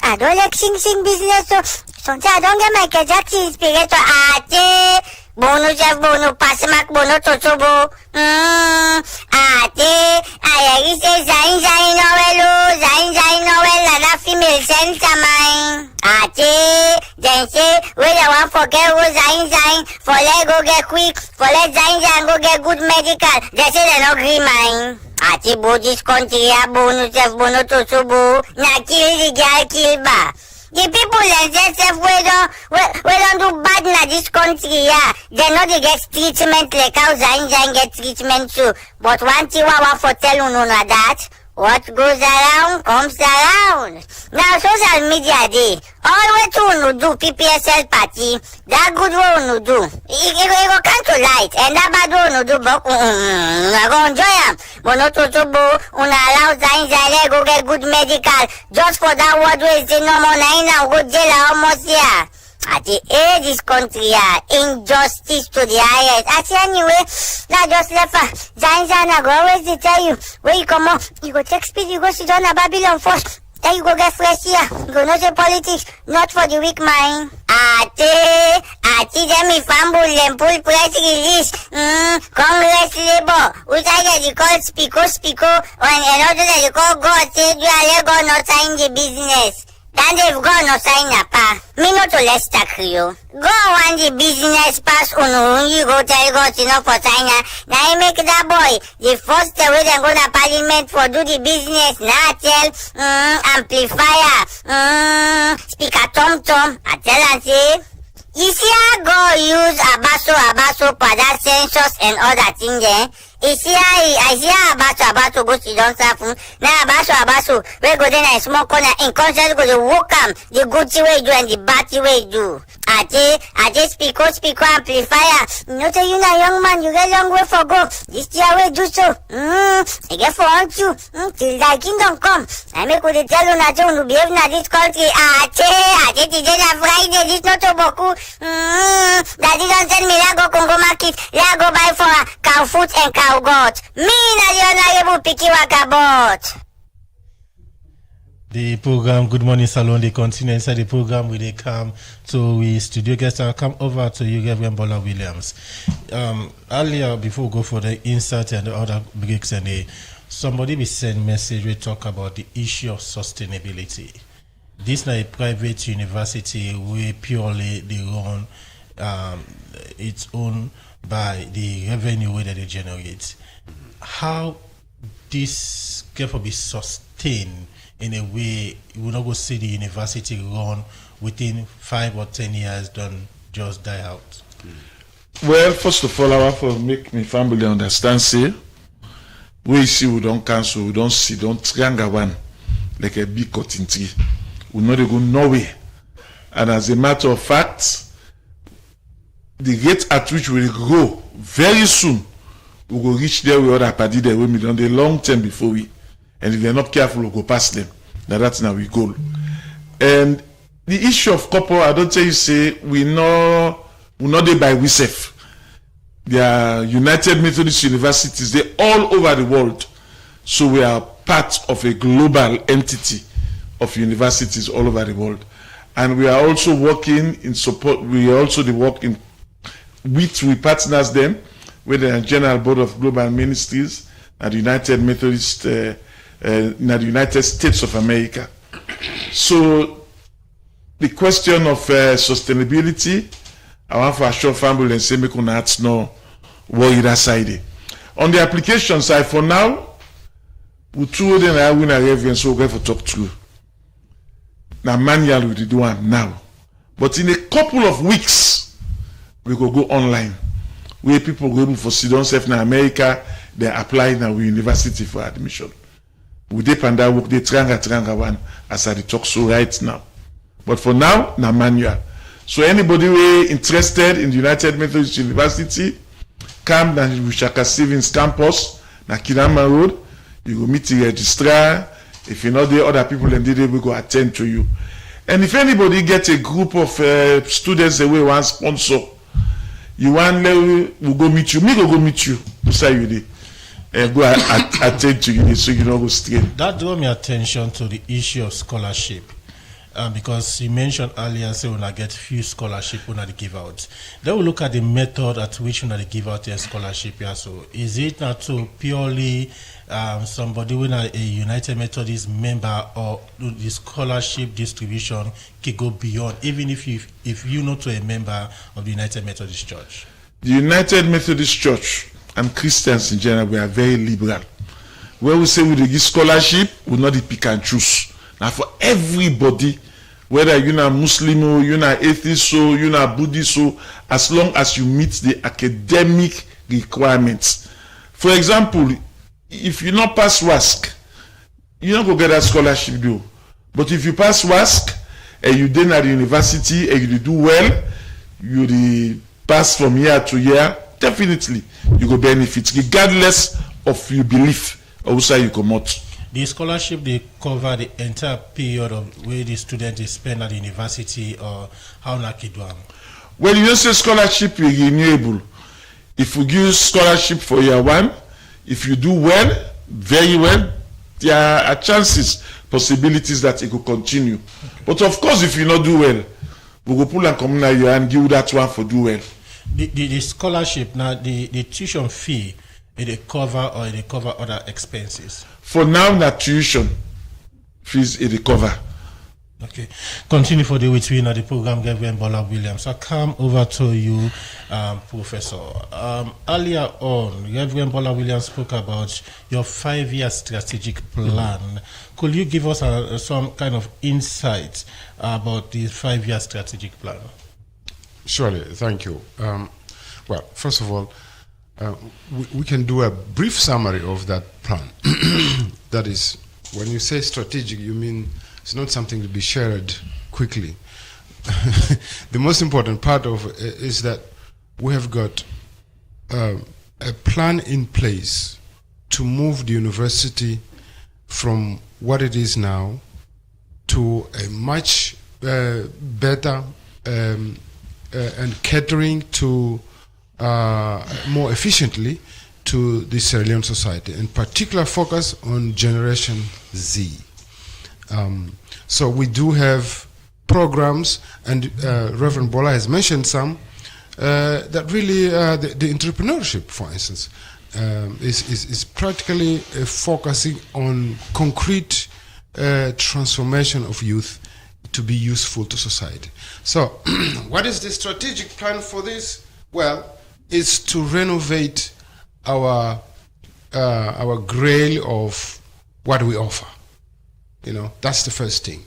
I don't like sing business so sometimes I don't get Michael Jackson inspired to ate bono chef bono pasmak bono tochobo ate ayari say zain novel la female center mine ate then say where I want forget who zain for let go get quick for let zain go get good medical they say they no green mine ate bo this country bono chef bono tochobo na kill the girl kill ba The people themselves we don't do bad in this country, yeah. They know they get treatment like how Zain get treatment too. But one thing I want to tell you that what goes around comes around. Now social media day. All way to do PPSL party. That good way to do. It go come to light. And that bad way to do but I go enjoy them. But not to allow Zain go get good medical. Just for that word we say no more now go jail almost here. At the age this country, injustice to the highest. I say anyway, not just left Zain I go always tell you, where you come up, you go take speed, you go sit down a Babylon first. Then you go get fresh here. Go not say politics, not for the weak mind. Ati them if Ambul them pull press release. Congress Labour. Which I get you call Spico. And another that you call God say you are go not sign the business. Then they've gone no sign up. Me not to let's tackle you. Go on the business pass you go tell God enough for China. Now you make that boy the first way they go to parliament for do the business. Now tell amplifier speaker Tom. I tell and say you see how go use Abaso for that census and all that thing there. I see Abaso go to don't happen. Now Abaso, we go there and small corner in conscience go to walk the good way do and the bad way do. I just speak amplifier. You know you na young man, you get long way for go. This year we do so. I get for on you. Till thy kingdom come. I make with the tell you na to behave na this country. Today na Friday, this not to boku. Daddy don't send me Lago Congo market. Lago buy for cow foot and cow goat. Me na the honorable Piki Wakabot. The program Good Morning Salon, they continue inside the program where they come to we studio guests and come over to you, Reverend Bola Williams. Earlier, before we go for the insert and the other breaks, and somebody will send message, we talk about the issue of sustainability. This is not a private university where purely they run its own by the revenue that they generate. How this can be sustained in a way you will not go see the university run within 5 or 10 years, don't just die out? Well, first of all, I want to make my family understand, say, we see we don't cancel, we don't see, don't triangle one like a big cotton tree. We not go nowhere. And as a matter of fact, the rate at which we will grow very soon, we will reach there with other party there with me on the long term before we. And if they're not careful, we'll go past them. Now that's now we goal. And the issue of copper, I don't tell you say we not there by WISEF. They are United Methodist Universities, they're all over the world. So we are part of a global entity of universities all over the world. And we are also working in support, we are also working with we partners them with the General Board of Global Ministries and the United Methodist in the United States of America. So the question of sustainability, I want to assure family and say make us no worry that side. On the application side, for now, we two then I win a review and so we're going to talk through. Now manual we do one now, but in a couple of weeks we go online. Where people go for student self in America, they apply now with university for admission. We depend on work they tranga one as I talk so right now. But for now, na manual. So anybody who interested in the United Methodist University, come to Shaka Stevens campus, na Kilama Road. You go meet the registrar. If you know the other people, then they will go attend to you. And if anybody gets a group of students that we want sponsor, you want we'll go meet you. Me go meet you. To say you there. And go attend to you so you don't go straight. That drew me attention to the issue of scholarship. Because you mentioned earlier, say when I get few scholarship when I give out. Then we look at the method at which when I give out a scholarship. Yeah, so is it not so purely somebody when a United Methodist member, or the scholarship distribution can go beyond, even if you not a member of the United Methodist Church? The United Methodist Church and Christians in general, we are very liberal. When we say we give scholarship, we not the pick and choose. Now for everybody whether you're not Muslim or you're not atheist or you're not Buddhist, so as long as you meet the academic requirements. For example, if you not pass WASC, you not go get a scholarship though. But if you pass WASC and you then at the university and you do well, you pass from year to year, definitely you go benefit regardless of your belief or how you come out. The scholarship, they cover the entire period of where the student is spent at the university, or how Nakidwam? Well, you don't say scholarship is renewable. If we give scholarship for year one, if you do well, very well, there are chances, possibilities that it could continue. Okay. But of course, if you not do well, we go pull and come now and give that one for do well. The scholarship, now the tuition fee, they cover or they cover other expenses? For now, the tuition fees they cover. Okay. Continue for the week of the program, Reverend Bola Williams. I come over to you, Professor. Earlier on, Reverend Bola Williams spoke about your 5-year strategic plan. Could you give us some kind of insight about the 5-year strategic plan? Surely, thank you. Well, first of all, we can do a brief summary of that plan. That is, when you say strategic, you mean it's not something to be shared quickly. The most important part of it is that we have got a plan in place to move the university from what it is now to a much better and catering to more efficiently to the Sierra Leone society, in particular focus on Generation Z. So we do have programs, and Reverend Bola has mentioned some, that really, the entrepreneurship, for instance, is practically focusing on concrete transformation of youth to be useful to society. So what is the strategic plan for this? Well, it's to renovate our grail of what we offer. You know, that's the first thing.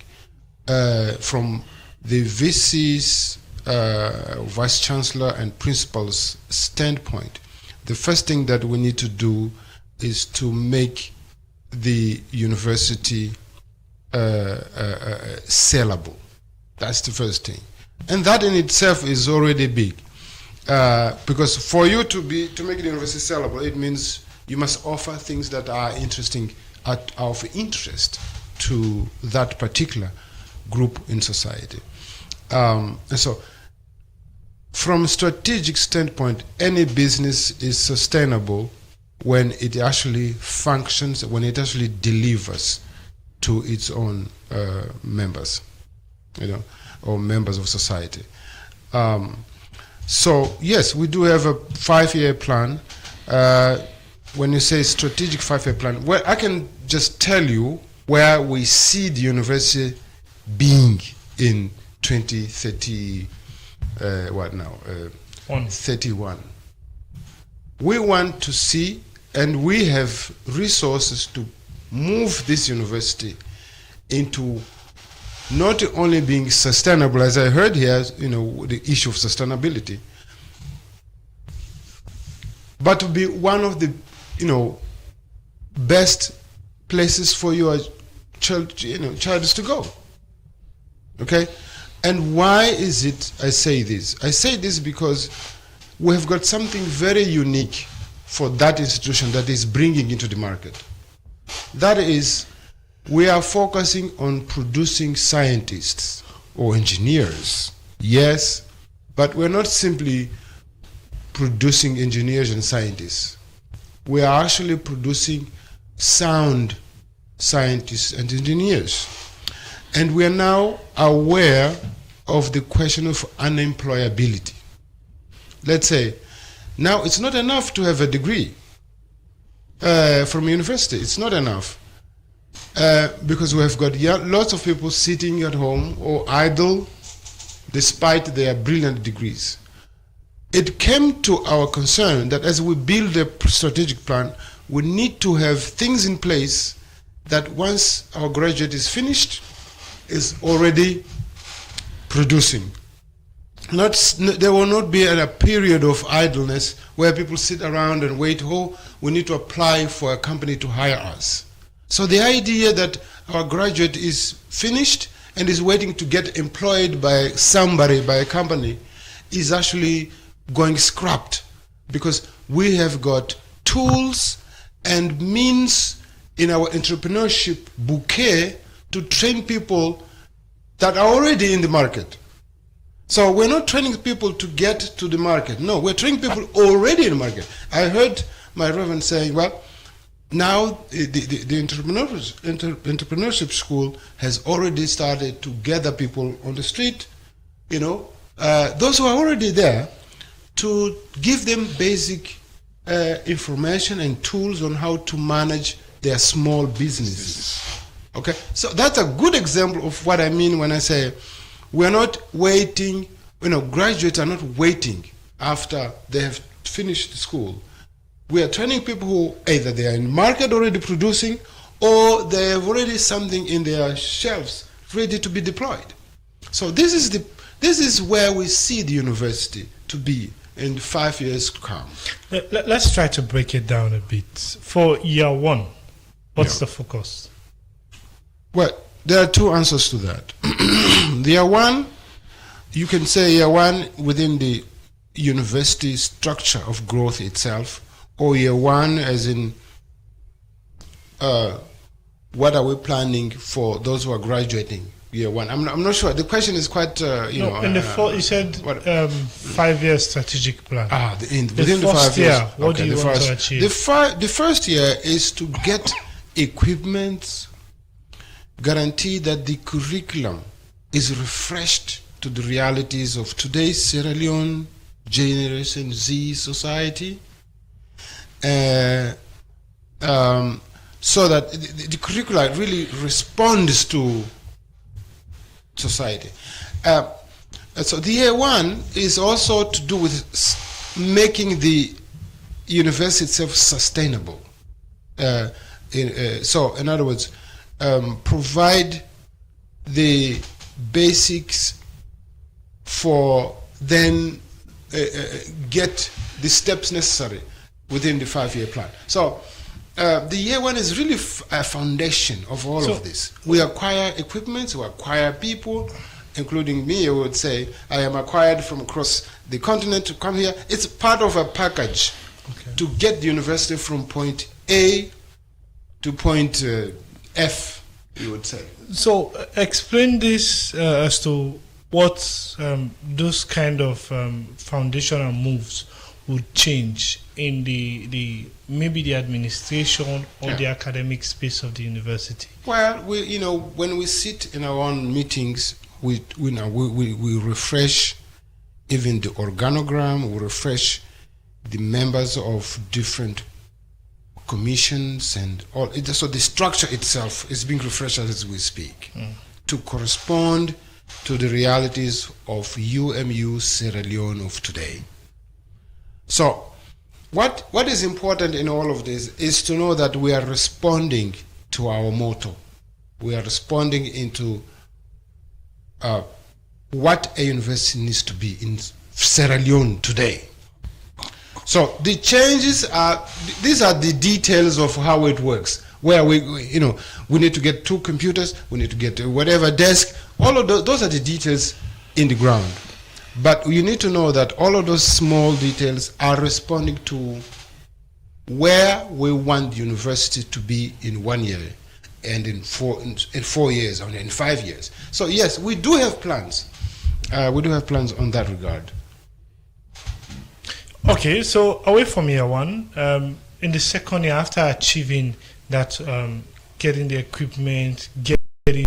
From the VC's, Vice Chancellor and Principal's standpoint, the first thing that we need to do is to make the university sellable. That's the first thing. And that in itself is already big. Because for you to make the university sellable, it means you must offer things that are interesting, of interest to that particular group in society. And so, from a strategic standpoint, any business is sustainable when it actually functions, when it actually delivers to its own members, or members of society. So yes, we do have a 5-year plan. When you say strategic 5-year plan, well, I can just tell you where we see the university being in 2030, 31. We want to see, and we have resources to move this university into not only being sustainable, as I heard here, the issue of sustainability, but to be one of the, best places for your child to go. Okay? And why is it I say this? I say this because we have got something very unique for that institution that is bringing into the market. That is, we are focusing on producing scientists or engineers, yes, but we're not simply producing engineers and scientists. We are actually producing sound scientists and engineers. And we are now aware of the question of unemployability. Let's say, now it's not enough to have a degree from a university. It's not enough. Because we have got lots of people sitting at home or idle despite their brilliant degrees. It came to our concern that as we build a strategic plan, we need to have things in place that once our graduate is finished, is already producing. There will not be a period of idleness where people sit around and wait, oh, we need to apply for a company to hire us. So the idea that our graduate is finished and is waiting to get employed by somebody, by a company, is actually going scrapped, because we have got tools and means in our entrepreneurship bouquet to train people that are already in the market. So we're not training people to get to the market. No, we're training people already in the market. I heard my reverend saying, well, now the entrepreneurship school has already started to gather people on the street, those who are already there, to give them basic information and tools on how to manage their small businesses. Okay, so that's a good example of what I mean when I say we're not waiting, graduates are not waiting after they have finished school. We are training people who either they are in market already producing, or they have already something in their shelves ready to be deployed. So this is where we see the university to be in 5 years to come. Let's try to break it down a bit. For year one, what's the focus? Well, there are two answers to that. Year one, you can say year one within the university structure of growth itself, or year one as in what are we planning for those who are graduating year one? I'm not sure. The question is quite, you said 5 year strategic plan. Within the 5 years. What do you want to achieve? The first year is to get equipment, guarantee that the curriculum is refreshed to the realities of today's Sierra Leone Generation Z society, so that the curricula really responds to society. So the year one is also to do with making the university itself sustainable. So in other words, provide the basics for then get the steps necessary within the 5 year plan. So the year one is really a foundation of all of this. We acquire equipment, we acquire people, including me. I would say I am acquired from across the continent to come here. It's part of a package to get the university from point A to point F, you would say. So explain this as to what those kind of foundational moves would change in the maybe the administration or the academic space of the university. Well, when we sit in our own meetings, we refresh even the organogram, we refresh the members of different commissions and all. So the structure itself is being refreshed as we speak to correspond to the realities of UMU Sierra Leone of today. So what is important in all of this is to know that we are responding to our motto. We are responding into what a university needs to be in Sierra Leone today. So the changes these are the details of how it works. Where we need to get 2 computers, we need to get whatever desk. All of those are the details in the ground. But you need to know that all of those small details are responding to where we want the university to be in 1 year, and in 4 years, and in 5 years. So yes, we do have plans. We do have plans on that regard. Okay, so away from year one, in the second year, after achieving that, getting the equipment, getting